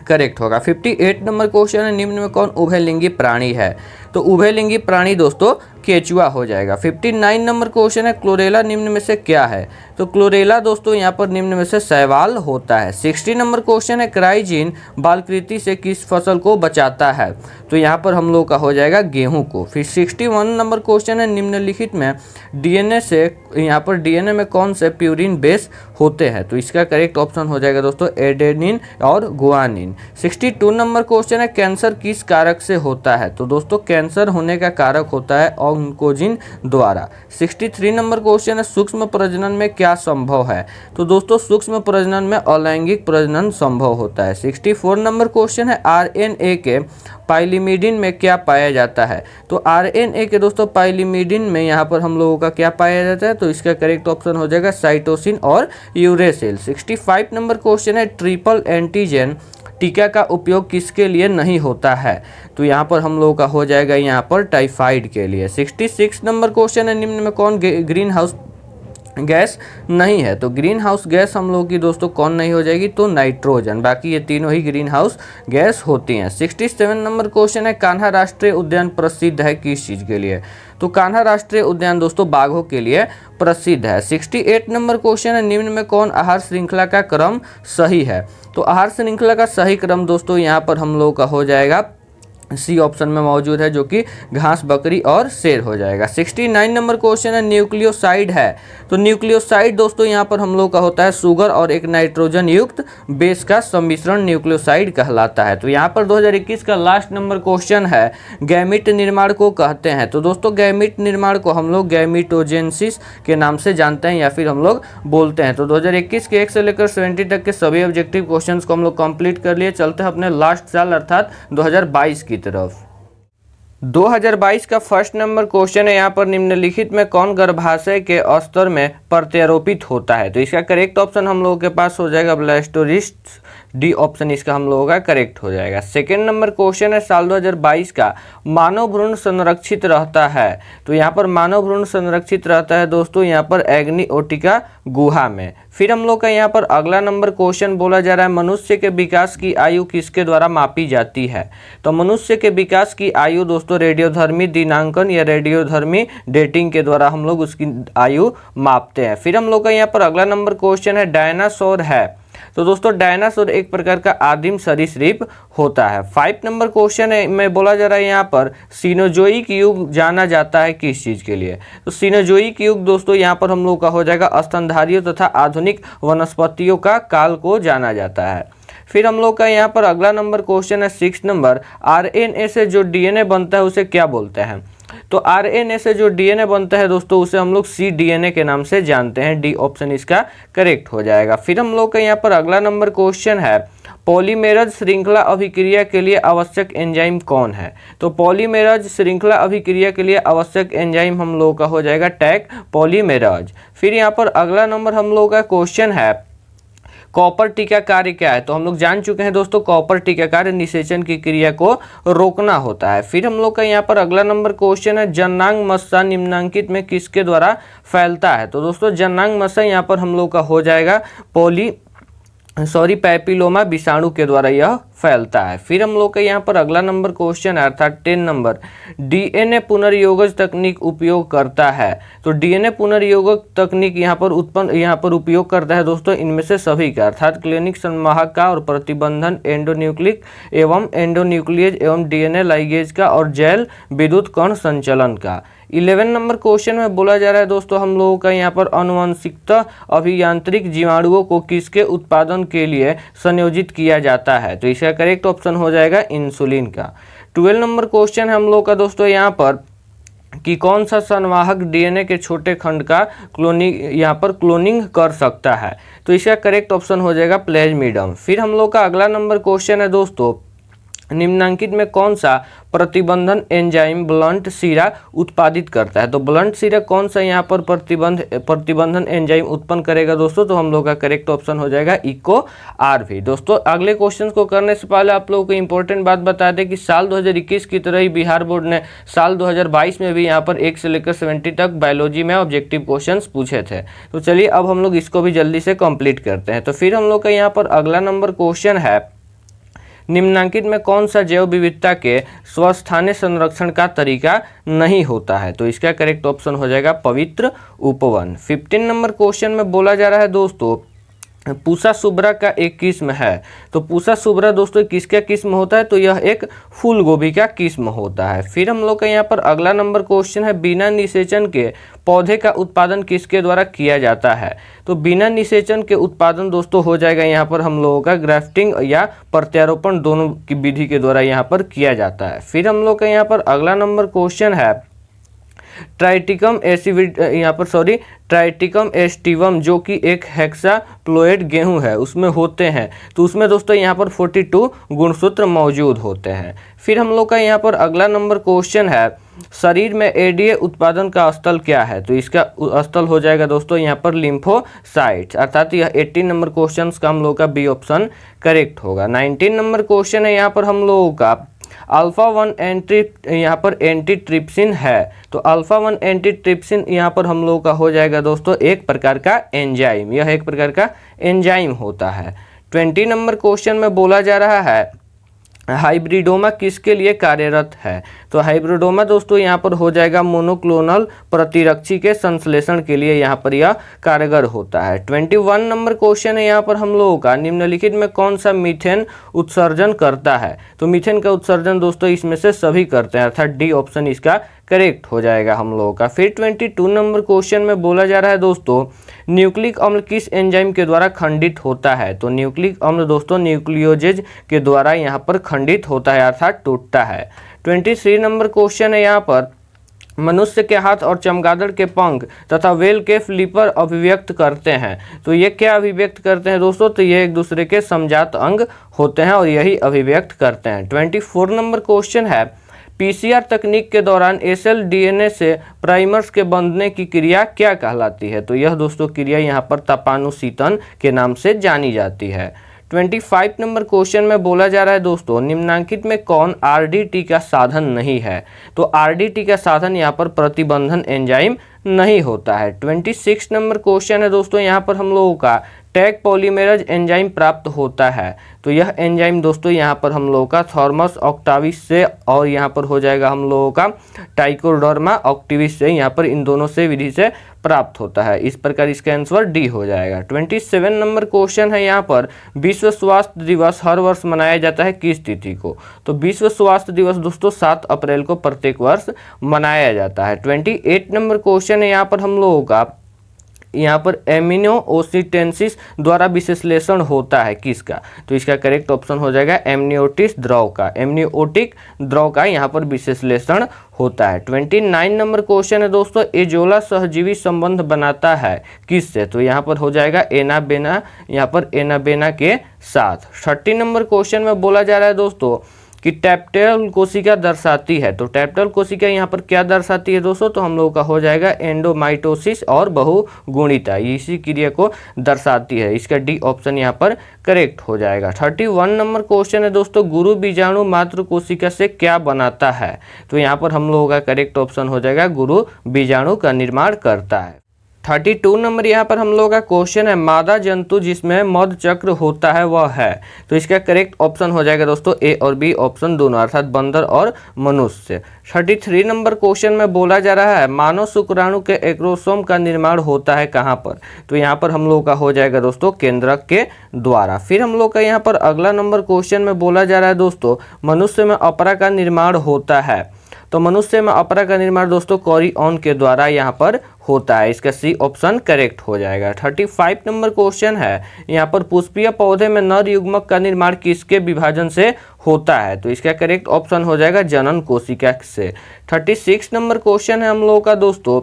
A: करेक्ट होगा। 58 नंबर क्वेश्चन है निम्न में कौन उभयलिंगी प्राणी है, तो उभयलिंगी प्राणी दोस्तों केचुआ हो जाएगा। 59 नंबर क्वेश्चन है क्लोरेला निम्न में से क्या है, तो क्लोरेला दोस्तों यहाँ पर निम्न में से शैवाल होता है। 60 नंबर क्वेश्चन है क्राइजीन बालकृति से किस फसल को बचाता है, तो यहाँ पर हम लोग का हो जाएगा गेहूं को। फिर 61 नंबर क्वेश्चन है निम्नलिखित में DNA से यहाँ पर DNA में कौन से प्यूरिन बेस होते हैं, तो इसका करेक्ट ऑप्शन हो जाएगा दोस्तों एडेनिन और गुआनिन। 62 नंबर क्वेश्चन है कैंसर किस कारक से होता है, तो दोस्तों कैंसर होने का कारक होता है ऑन्कोजिन द्वारा। 63 नंबर क्वेश्चन है सूक्ष्म प्रजनन में क्या संभव है, तो दोस्तों सूक्ष्म प्रजनन में अलैंगिक प्रजनन संभव होता है। 64 नंबर क्वेश्चन है RNA के पाइलिमिडिन में क्या पाया जाता है, तो RNA के दोस्तों पाइलिमिडिन में यहाँ पर हम लोगों का क्या पाया जाता है, तो इसका करेक्ट ऑप्शन हो जाएगा साइटोसिन और यूरेसिल। 65 नंबर क्वेश्चन है ट्रिपल एंटीजन टीका का उपयोग किसके लिए नहीं होता है, तो यहाँ पर हम लोगों का हो जाएगा यहाँ पर टाइफाइड के लिए। 66 नंबर क्वेश्चन है निम्न में कौन ग्रीन हाउस गैस नहीं है। तो ग्रीन हाउस गैस हम लोग की दोस्तों कौन नहीं हो जाएगी, तो नाइट्रोजन। बाकी ये तीनों ही ग्रीन हाउस गैस होती हैं। 67 नंबर क्वेश्चन है, कान्हा राष्ट्रीय उद्यान प्रसिद्ध है किस चीज़ के लिए? तो कान्हा राष्ट्रीय उद्यान दोस्तों बाघों के लिए प्रसिद्ध है। 68 नंबर क्वेश्चन है, निम्न में कौन आहार श्रृंखला का क्रम सही है? तो आहार श्रृंखला का सही क्रम दोस्तों यहाँ पर हम लोग का हो जाएगा सी ऑप्शन में मौजूद है, जो कि घास, बकरी और शेर हो जाएगा। 69 नंबर क्वेश्चन है, न्यूक्लियोसाइड है। तो न्यूक्लियोसाइड दोस्तों यहाँ पर हम लोग का होता है शुगर और एक नाइट्रोजन युक्त बेस का सम्मिश्रण न्यूक्लियोसाइड कहलाता है। तो यहाँ पर 2021 का लास्ट नंबर क्वेश्चन है, गैमीट निर्माण को कहते हैं? तो दोस्तों गैमीट निर्माण को हम लोग गैमीटोजेनेसिस के नाम से जानते हैं या फिर हम लोग बोलते हैं। तो 2021 के 1 से लेकर 70 तक के सभी ऑब्जेक्टिव क्वेश्चंस को हम लोग कंप्लीट कर लिए। चलते हैं अपने लास्ट साल अर्थात 2022 की तरफ। 2022 का फर्स्ट नंबर क्वेश्चन है, यहाँ पर निम्नलिखित में कौन गर्भाशय के स्तर में प्रत्यारोपित होता है? तो इसका करेक्ट ऑप्शन हम लोगों के पास हो जाएगा ब्लास्टोसिस्ट, डी ऑप्शन इसका हम लोगों का करेक्ट हो जाएगा। सेकेंड नंबर क्वेश्चन है, साल 2022 का मानव भ्रूण संरक्षित रहता है? तो यहाँ पर मानव भ्रूण संरक्षित रहता है दोस्तों यहाँ पर एग्निओटिका गुहा में। फिर हम लोग का यहाँ पर अगला नंबर क्वेश्चन बोला जा रहा है, मनुष्य के विकास की आयु किसके द्वारा मापी जाती है? तो मनुष्य के विकास की आयु दोस्तों रेडियोधर्मी दिनांकन या रेडियोधर्मी डेटिंग के द्वारा हम लोग उसकी आयु मापते हैं। फिर हम लोग का यहाँ पर अगला नंबर क्वेश्चन है, डायनासोर है? तो दोस्तों डायनासोर एक प्रकार का आदिम सरीसृप होता है। 5 नंबर क्वेश्चन है में बोला जा रहा है यहाँ पर सीनोजोइक युग जाना जाता है किस चीज के लिए? तो सीनोजोइक युग दोस्तों यहाँ पर हम लोग का हो जाएगा स्तनधारियों तथा आधुनिक वनस्पतियों का काल को जाना जाता है। फिर हम लोग का यहाँ पर अगला नंबर क्वेश्चन है 6 नंबर, आरएनए से जो डीएनए बनता है उसे क्या बोलते हैं? तो आरएनए से जो डीएनए बनता है दोस्तों उसे हम लोग cDNA के नाम से जानते हैं, डी ऑप्शन इसका करेक्ट हो जाएगा। फिर हम लोग का यहाँ पर अगला नंबर क्वेश्चन है, पॉलीमेरेज श्रृंखला अभिक्रिया के लिए आवश्यक एंजाइम कौन है? तो पॉलीमेरेज श्रृंखला अभिक्रिया के लिए आवश्यक एंजाइम हम लोग का हो जाएगा टैग पॉलीमेरेज। फिर यहाँ पर अगला नंबर हम लोग का क्वेश्चन है, कॉपर टीकाकार्य क्या है? तो हम लोग जान चुके हैं दोस्तों कॉपर टीकाकार्य निषेचन की क्रिया को रोकना होता है। फिर हम लोग का यहाँ पर अगला नंबर क्वेश्चन है, जननांग मस्सा निम्नांकित में किसके द्वारा फैलता है? तो दोस्तों जननांग मस्सा यहाँ पर हम लोग का हो जाएगा पैपिलोमा विषाणु के द्वारा यह फैलता है। फिर हम लोग का यहाँ पर अगला नंबर क्वेश्चन है अर्थात 10 नंबर, डीएनए पुनर्योगज तकनीक उपयोग करता है? तो डीएनए पुनर्योगज तकनीक यहाँ पर उपयोग करता है दोस्तों इनमें से सभी का अर्थात क्लिनिक संवाहक का और प्रतिबंधन एंडोन्यूक्लिक एवं एंडोन्यूक्लियज एवं डीएनए लाइगेज का और जैल विद्युत कण संचलन का। 11 नंबर क्वेश्चन में बोला जा रहा है दोस्तों हम लोगों का यहाँ पर आनुवंशिकता अभियांत्रिक जीवाणुओं को किसके उत्पादन के लिए संयोजित किया जाता है? तो इसका करेक्ट ऑप्शन हो जाएगा इंसुलिन का। 12 नंबर क्वेश्चन है हम लोग का दोस्तों यहाँ पर कि कौन सा संवाहक डीएनए के छोटे खंड का क्लोनिंग कर सकता है? तो इसका करेक्ट ऑप्शन हो जाएगा प्लेज्मिडम। फिर हम लोग का अगला नंबर क्वेश्चन है दोस्तों, निम्नांकित में कौन सा प्रतिबंधन एंजाइम ब्लंट सीरा उत्पादित करता है? तो ब्लंट सीरा कौन सा यहाँ पर प्रतिबंधन एंजाइम उत्पन्न करेगा दोस्तों? तो हम लोग का करेक्ट ऑप्शन हो जाएगा इको आरवी। दोस्तों अगले क्वेश्चन को करने से पहले आप लोगों को इंपॉर्टेंट बात बता दें कि साल 2021 की तरह ही बिहार बोर्ड ने साल 2022 में भी यहाँ पर 1 से लेकर 70 तक बायोलॉजी में ऑब्जेक्टिव क्वेश्चन पूछे थे। तो चलिए अब हम लोग इसको भी जल्दी से कंप्लीट करते हैं। तो फिर हम लोग का यहाँ पर अगला नंबर क्वेश्चन है, निम्नांकित में कौन सा जैव विविधता के स्वस्थानीय संरक्षण का तरीका नहीं होता है? तो इसका करेक्ट ऑप्शन हो जाएगा पवित्र उपवन। 15 नंबर क्वेश्चन में बोला जा रहा है दोस्तों पूसा सुब्रा का एक किस्म है। तो पूसा सुब्रा दोस्तों किसका किस्म होता है? तो यह एक फूल गोभी का किस्म होता है। फिर हम लोग का यहाँ पर अगला नंबर क्वेश्चन है, बिना निषेचन के पौधे का उत्पादन किसके द्वारा किया जाता है? तो बिना निषेचन के उत्पादन दोस्तों हो जाएगा यहाँ पर हम लोगों का ग्राफ्टिंग या प्रत्यारोपण दोनों की विधि के द्वारा यहाँ पर किया जाता है। फिर हम लोग का यहाँ पर अगला नंबर क्वेश्चन है, ट्राइटिकम एस्टिवम जो कि एक हेक्साप्लोइड गेहूं है उसमें होते हैं। तो उसमें दोस्तों यहाँ पर 42 गुणसूत्र मौजूद होते हैं। फिर हम लोग का यहाँ पर अगला नंबर क्वेश्चन है, शरीर में एडीए उत्पादन का स्थल क्या है? तो इसका स्थल हो जाएगा दोस्तों यहाँ पर लिम्फोसाइट्स, अर्थात यह 18 नंबर क्वेश्चन का हम लोग का बी ऑप्शन करेक्ट होगा। 19 नंबर क्वेश्चन है यहाँ पर हम लोगों का अल्फा 1 एंटी यहाँ पर एंटीट्रिप्सिन है। तो अल्फा 1 एंटीट्रिप्सिन यहाँ पर हम लोगों का हो जाएगा दोस्तों एक प्रकार का एंजाइम, यह एक प्रकार का एंजाइम होता है। 20 नंबर क्वेश्चन में बोला जा रहा है हाइब्रिडोमा किसके लिए कार्यरत है। तो हाइब्रिडोमा दोस्तों यहाँ पर हो जाएगा मोनोक्लोनल प्रतिरक्षी के संश्लेषण के लिए यहाँ पर यह कारगर होता है। 21 नंबर क्वेश्चन है यहाँ पर हम लोगों का, निम्नलिखित में कौन सा मीथेन उत्सर्जन करता है। तो मीथेन का उत्सर्जन दोस्तों इसमें से सभी करते हैं, अर्थात डी ऑप्शन इसका करेक्ट हो जाएगा हम लोगों का। फिर 22 नंबर क्वेश्चन में बोला जा रहा है दोस्तों न्यूक्लिक अम्ल किस एंजाइम के द्वारा खंडित होता है। तो न्यूक्लिक अम्ल दोस्तों न्यूक्लियोजेज के द्वारा यहाँ पर खंडित होता है, अर्थात टूटता है। 23 नंबर क्वेश्चन है यहाँ पर, मनुष्य के हाथ और चमगादड़ के पंख तथा वेल के फ्लिपर अभिव्यक्त करते हैं। तो ये क्या अभिव्यक्त करते हैं दोस्तों, तो ये एक दूसरे के समजात अंग होते हैं और यही अभिव्यक्त करते हैं। 24 नंबर क्वेश्चन है, पीसीआर तकनीक के दौरान एसएल डीएनए से प्राइमर्स के बंधने की क्रिया क्या कहलाती है। तो यह दोस्तों क्रिया यहाँ पर तपानुशीतन के नाम से जानी जाती है। 25 नंबर क्वेश्चन में बोला जा रहा है दोस्तों निम्नांकित में कौन आरडीटी का साधन नहीं है। तो आरडीटी का साधन यहाँ पर प्रतिबंधन एंजाइम नहीं होता है। 26 नंबर क्वेश्चन है दोस्तों यहाँ पर हम लोगों का टैग पॉलीमेरेज एंजाइम प्राप्त होता है। तो यह एंजाइम दोस्तों यहाँ पर हम लोगों का थॉर्मस ऑक्टाविस से और यहाँ पर हो जाएगा हम लोगों का ट्राइकोडर्मा ऑक्टिविस से, यहाँ पर इन दोनों से विधि से प्राप्त होता है। इस प्रकार इसका आंसर डी हो जाएगा। 27 नंबर क्वेश्चन है यहाँ पर, विश्व स्वास्थ्य दिवस हर वर्ष मनाया जाता है किस तिथि को। तो विश्व स्वास्थ्य दिवस दोस्तों 7 अप्रैल को प्रत्येक वर्ष मनाया जाता है। 28 नंबर क्वेश्चन है यहाँ पर हम लोगों का, यहाँ पर एमिनोओसिटेंसिस द्वारा विश्लेषण होता है किसका। तो इसका करेक्ट ऑप्शन हो जाएगा एमनियोटिक द्रव का, एमनियोटिक द्रव का यहाँ पर विश्लेषण होता है। 29 नंबर क्वेश्चन है दोस्तों, एजोला सहजीवी संबंध बनाता है किससे। तो यहाँ पर हो जाएगा एनाबेना, यहाँ पर एनाबेना के साथ। 30 नंबर क्वेश्चन में बोला जा रहा है दोस्तों कि टैप्टेल कोशिका दर्शाती है। तो टैप्टेल कोशिका यहाँ पर क्या दर्शाती है दोस्तों, तो हम लोगों का हो जाएगा एंडोमाइटोसिस और बहुगुणिता, इसी क्रिया को दर्शाती है। इसका डी ऑप्शन यहाँ पर करेक्ट हो जाएगा। 31 नंबर क्वेश्चन है दोस्तों, गुरु बीजाणु मातृ कोशिका से क्या बनाता है। तो यहाँ पर हम लोगों का करेक्ट ऑप्शन हो जाएगा गुरु बीजाणु का निर्माण करता है। 32 नंबर यहाँ पर हम लोगों का क्वेश्चन है, मादा जंतु जिसमें मध चक्र होता है वह है। तो इसका करेक्ट ऑप्शन हो जाएगा दोस्तों ए और बी ऑप्शन दोनों, अर्थात बंदर और मनुष्य। 33 नंबर क्वेश्चन में बोला जा रहा है, मानव शुक्राणु के एक्रोसोम का निर्माण होता है कहाँ पर। तो यहाँ पर हम लोगों का हो जाएगा दोस्तों केंद्रक के द्वारा। फिर हम लोग का यहाँ पर अगला नंबर क्वेश्चन में बोला जा रहा है दोस्तों, मनुष्य में अपरा का निर्माण होता है। तो मनुष्य में अपरा का निर्माण दोस्तों कॉरियन के द्वारा यहाँ पर होता है। इसका सी ऑप्शन करेक्ट हो जाएगा। 35 नंबर क्वेश्चन है, यहाँ पर पुष्पीय पौधे में नर युग्मक का निर्माण किसके विभाजन से होता है। तो इसका करेक्ट ऑप्शन हो जाएगा जनन कोशिका से। 36 नंबर क्वेश्चन है हम लोगों का दोस्तों,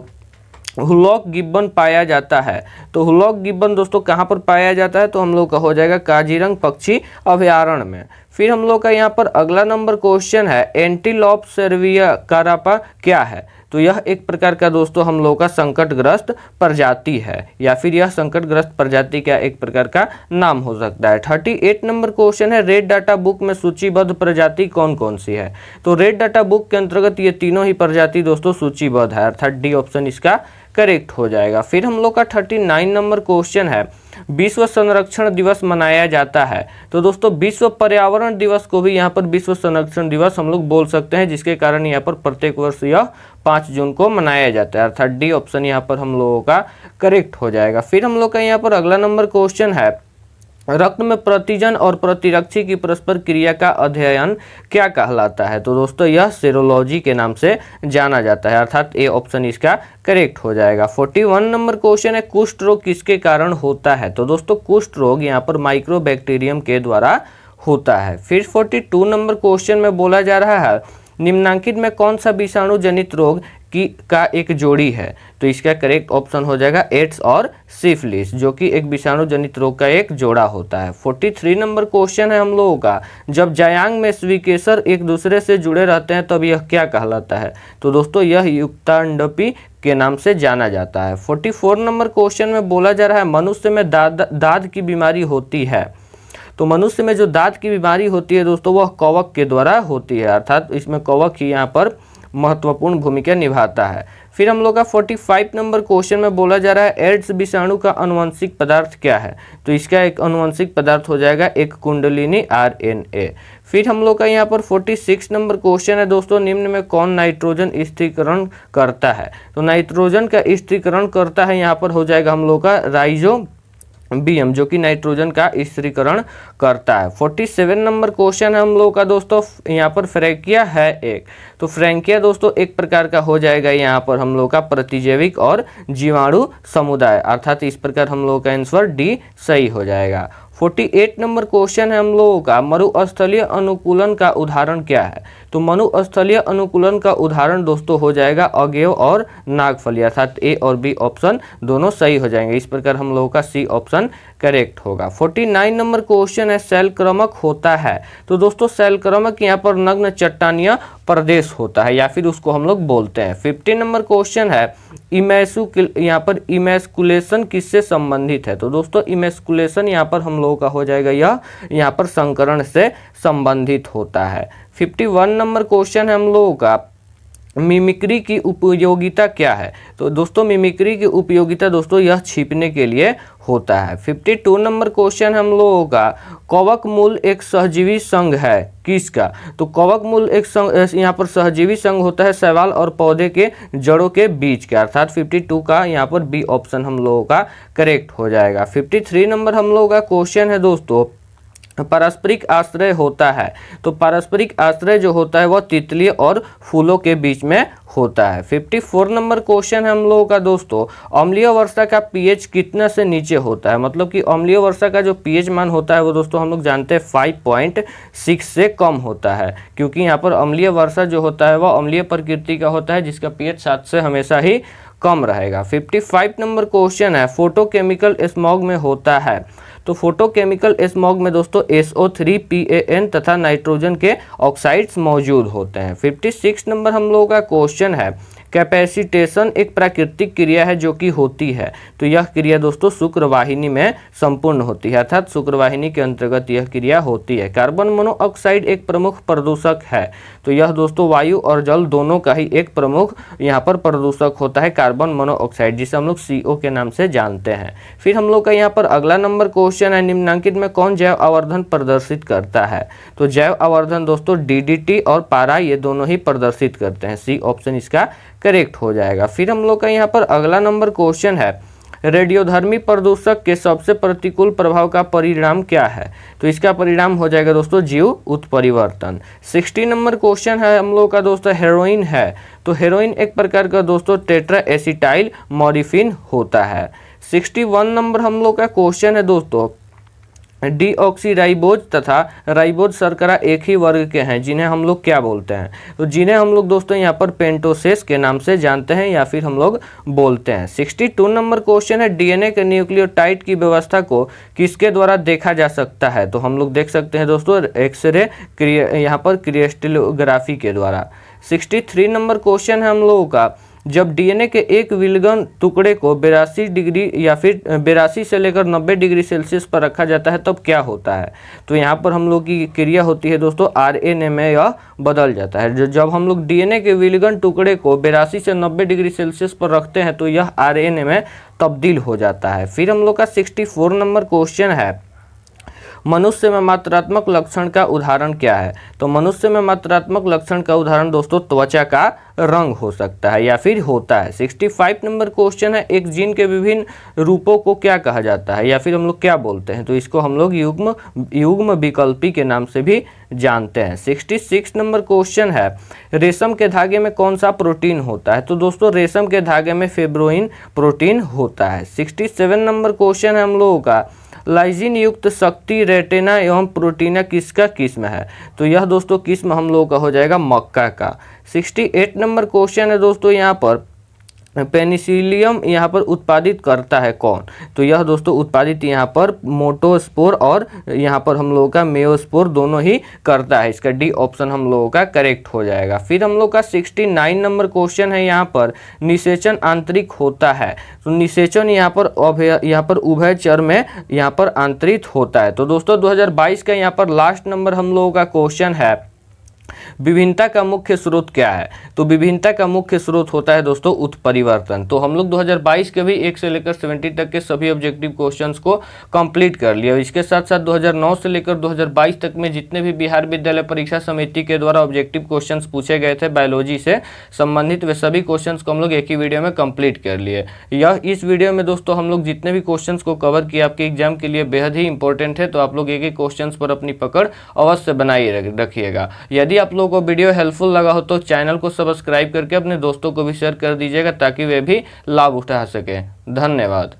A: हुलॉक गिब्बन पाया जाता है। तो हुलॉक गिब्बन दोस्तों कहाँ पर पाया जाता है, तो हम लोग का हो जाएगा काजीरंग पक्षी अभयारण्य में। फिर हम लोग का यहाँ पर अगला नंबर क्वेश्चन है, एंटीलोप सर्विकारापा क्या है। तो यह एक प्रकार का दोस्तों हम लोग का संकटग्रस्त प्रजाति है, या फिर यह संकटग्रस्त प्रजाति का एक प्रकार का नाम हो सकता है। 38 नंबर क्वेश्चन है, रेड डाटा बुक में सूचीबद्ध प्रजाति कौन कौन सी है। तो रेड डाटा बुक के अंतर्गत ये तीनों ही प्रजाति दोस्तों सूचीबद्ध है, अर्थात डी ऑप्शन इसका करेक्ट हो जाएगा। फिर हम लोग का 39 नंबर क्वेश्चन है, विश्व संरक्षण दिवस मनाया जाता है। तो दोस्तों विश्व पर्यावरण दिवस को भी यहाँ पर विश्व संरक्षण दिवस हम लोग बोल सकते हैं, जिसके कारण यहाँ पर प्रत्येक वर्ष यह 5 जून को मनाया जाता है, अर्थात डी ऑप्शन यहाँ पर हम लोगों का करेक्ट हो जाएगा। फिर हम लोग का यहाँ पर अगला नंबर क्वेश्चन है, रक्त में प्रतिजन और प्रतिरक्षी की परस्पर क्रिया का अध्ययन क्या कहलाता है। तो दोस्तों यह सेरोलॉजी के नाम से जाना जाता है, अर्थात ए ऑप्शन इसका करेक्ट हो जाएगा। 41 नंबर क्वेश्चन है, कुष्ठ रोग किसके कारण होता है। तो दोस्तों कुष्ठ रोग यहाँ पर माइक्रोबैक्टीरियम के द्वारा होता है। फिर 42 नंबर क्वेश्चन में बोला जा रहा है, निम्नांकित में कौन सा विषाणु जनित रोग का एक जोड़ी है। तो इसका करेक्ट ऑप्शन हो जाएगा एड्स और सिफिलिस, जो कि एक विषाणु जनित रोग का एक जोड़ा होता है। 43 नंबर क्वेश्चन है हम लोगों का, जब जायांग में स्वीकेसर एक दूसरे से जुड़े रहते हैं तब यह क्या कहलाता है। तो दोस्तों यह युक्तांडपी के नाम से जाना जाता है। 44 नंबर क्वेश्चन में बोला जा रहा है, मनुष्य में दाद की बीमारी होती है। तो मनुष्य में जो दांत की बीमारी होती है दोस्तों वह कवक के द्वारा होती है, अर्थात इसमें कवक ही यहाँ पर महत्वपूर्ण भूमिका निभाता है। फिर हम लोग का 45 नंबर क्वेश्चन में बोला जा रहा है एड्स विषाणु का आनुवंशिक पदार्थ क्या है। तो इसका एक आनुवंशिक पदार्थ हो जाएगा एक कुंडलिनी RNA। फिर हम लोग का यहाँ पर 46 नंबर क्वेश्चन है दोस्तों, निम्न में कौन नाइट्रोजन स्थिरीकरण करता है। तो नाइट्रोजन का स्थिरीकरण करता है यहाँ पर हो जाएगा हम लोग का राइजोबियम, जो कि नाइट्रोजन का स्थिरीकरण करता है। 47 नंबर क्वेश्चन है हम लोग का दोस्तों, यहाँ पर फ्रैंकिया है एक। तो फ्रैंकिया दोस्तों एक प्रकार का हो जाएगा यहाँ पर हम लोग का प्रतिजैविक और जीवाणु समुदाय, अर्थात इस प्रकार हम लोग का आंसर डी सही हो जाएगा। 48 नंबर क्वेश्चन है हम लोगों का मरुस्थलीय अनुकूलन का उदाहरण क्या है। तो मरुस्थलीय अनुकूलन का उदाहरण दोस्तों हो जाएगा अगेव और नागफली, अर्थात ए और बी ऑप्शन दोनों सही हो जाएंगे। इस प्रकार हम लोगों का सी ऑप्शन करेक्ट होगा। 49 नंबर क्वेश्चन है शैलक्रमक होता है। तो दोस्तों शैलक्रमक यहाँ पर नग्न चट्टानीय प्रदेश होता है या फिर उसको हम लोग बोलते हैं। 50 नंबर क्वेश्चन है यहाँ पर इमेस्कुलेशन किससे संबंधित है। तो दोस्तों इमेस्कुलेशन यहाँ पर हम लोगों का हो जाएगा यह यहाँ पर संकरण से संबंधित होता है। 51 नंबर क्वेश्चन है हम लोगों का मिमिक्री की उपयोगिता क्या है। तो दोस्तों मिमिक्री की उपयोगिता दोस्तों यह छिपने के लिए होता है। 52 नंबर क्वेश्चन हम लोगों का कवक मूल एक सहजीवी संघ है किसका। तो कवक मूल एक यहाँ पर सहजीवी संघ होता है शैवाल और पौधे के जड़ों के बीच का, अर्थात 52 का यहाँ पर बी ऑप्शन हम लोगों का करेक्ट हो जाएगा। 53 नंबर हम लोगों का क्वेश्चन है दोस्तों पारस्परिक आश्रय होता है। तो पारस्परिक आश्रय जो होता है वह तितली और फूलों के बीच में होता है। 54 नंबर क्वेश्चन है हम लोगों का दोस्तों अम्लीय वर्षा का पीएच कितना से नीचे होता है। मतलब कि अम्लीय वर्षा का जो पीएच मान होता है वो दोस्तों हम लोग जानते हैं 5.6 से कम होता है, क्योंकि यहाँ पर अम्लीय वर्षा जो होता है वह अम्लीय प्रकृति का होता है जिसका पीएच 7 से हमेशा ही कम रहेगा। 55 नंबर क्वेश्चन है फोटोकेमिकल स्मॉग में होता है। तो फोटोकेमिकल स्मॉग में दोस्तों SO3 PAN तथा नाइट्रोजन के ऑक्साइड्स मौजूद होते हैं। 56 नंबर हम लोगों का क्वेश्चन है कैपेसिटेशन एक प्राकृतिक क्रिया है जो कि होती है। तो यह क्रिया दोस्तों शुक्रवाहिनी में संपूर्ण होती है, अर्थात शुक्रवाहिनी के अंतर्गत यह क्रिया होती है। कार्बन मोनोऑक्साइड एक प्रमुख प्रदूषक है। तो यह दोस्तों वायु और जल दोनों का ही एक प्रमुख यहाँ पर प्रदूषक होता है कार्बन मोनोऑक्साइड, जिसे हम लोग CO के नाम से जानते हैं। फिर हम लोग का यहाँ पर अगला नंबर क्वेश्चन है निम्नलिखित में कौन जैव आवर्धन प्रदर्शित करता है। तो जैव आवर्धन दोस्तों DDT और पारा ये दोनों ही प्रदर्शित करते हैं। सी ऑप्शन इसका करेक्ट हो जाएगा। फिर हम लोग का यहाँ पर अगला नंबर क्वेश्चन है रेडियोधर्मी प्रदूषक के सबसे प्रतिकूल प्रभाव का परिणाम क्या है। तो इसका परिणाम हो जाएगा दोस्तों जीव उत्परिवर्तन। 60 नंबर क्वेश्चन है हम लोग का दोस्तों हेरोइन है। तो हेरोइन एक प्रकार का दोस्तों टेट्रा एसिटाइल मॉर्फिन होता है। 61 नंबर हम लोग का क्वेश्चन है दोस्तों डीऑक्सीराइबोज तथा राइबोज शर्करा एक ही वर्ग के हैं जिन्हें हम लोग क्या बोलते हैं। तो जिन्हें हम लोग दोस्तों यहाँ पर पेंटोसेस के नाम से जानते हैं या फिर हम लोग बोलते हैं। 62 नंबर क्वेश्चन है डीएनए के न्यूक्लियोटाइड की व्यवस्था को किसके द्वारा देखा जा सकता है। तो हम लोग देख सकते हैं दोस्तों एक्सरे यहाँ पर क्रिस्टलोग्राफी के द्वारा। 63 नंबर क्वेश्चन है हम लोगों का जब डीएनए के एक विलगन टुकड़े को 82 डिग्री या फिर 82 से लेकर 90 डिग्री सेल्सियस पर रखा जाता है तब क्या होता है। तो यहाँ पर हम लोग की क्रिया होती है दोस्तों आरएनए में यह बदल जाता है। जब हम लोग डीएनए के विलगन टुकड़े को 82 से 90 डिग्री सेल्सियस पर रखते हैं तो यह आरएनए में तब्दील हो जाता है। फिर हम लोग का 64 नंबर क्वेश्चन है मनुष्य में मात्रात्मक लक्षण का उदाहरण क्या है। तो मनुष्य में मात्रात्मक लक्षण का उदाहरण दोस्तों त्वचा का रंग हो सकता है या फिर होता है। 65 नंबर क्वेश्चन है एक जीन के विभिन्न रूपों को क्या कहा जाता है या फिर हम लोग क्या बोलते हैं। तो इसको हम लोग युग्म विकल्पी के नाम से भी जानते हैं। 66 नंबर क्वेश्चन है रेशम के धागे में कौन सा प्रोटीन होता है। तो दोस्तों रेशम के धागे में फेब्रोइन प्रोटीन होता है। 67 नंबर क्वेश्चन है हम लोगों का लाइजिन युक्त शक्ति रेटिना एवं प्रोटीना किसका किस्म है। तो यह दोस्तों किस्म हम लोगों का हो जाएगा मक्का का। 68 नंबर क्वेश्चन है दोस्तों यहाँ पर पेनिसिलियम यहाँ पर उत्पादित करता है कौन? तो यह दोस्तों उत्पादित यहाँ पर मोटोस्पोर और यहाँ पर हम लोगों का मेयोस्पोर दोनों ही करता है। इसका डी ऑप्शन हम लोगों का करेक्ट हो जाएगा। फिर हम लोग का 69 नंबर क्वेश्चन है, यहाँ पर निषेचन आंतरिक होता है। तो निषेचन यहाँ पर उभयचर में यहाँ पर आंतरित होता है। तो दोस्तों 2022 का यहाँ पर लास्ट नंबर हम लोगों का क्वेश्चन है, विभिन्नता का मुख्य स्रोत क्या है? तो विभिन्नता का मुख्य स्रोत होता है दोस्तों उत्परिवर्तन। तो हम लोग 2022 के भी 1 से लेकर 70 तक के सभी ऑब्जेक्टिव क्वेश्चंस को कंप्लीट कर लिया। इसके साथ साथ 2009 से लेकर 2022 तक में जितने भी बिहार विद्यालय परीक्षा समिति के द्वारा ऑब्जेक्टिव क्वेश्चंस पूछे गए थे बायोलॉजी से संबंधित, वे सभी क्वेश्चंस को हम लोग एक ही वीडियो में कंप्लीट कर लिए। इस वीडियो में दोस्तों हम लोग जितने भी क्वेश्चंस को कवर किया आपके एग्जाम के लिए बेहद ही इंपॉर्टेंट है, तो आप लोग एक एक क्वेश्चंस पर अपनी पकड़ अवश्य बनाए रखिएगा। यदि आप लोगों को वीडियो हेल्पफुल लगा हो तो चैनल को सब्सक्राइब करके अपने दोस्तों को भी शेयर कर दीजिएगा ताकि वे भी लाभ उठा सकें। धन्यवाद।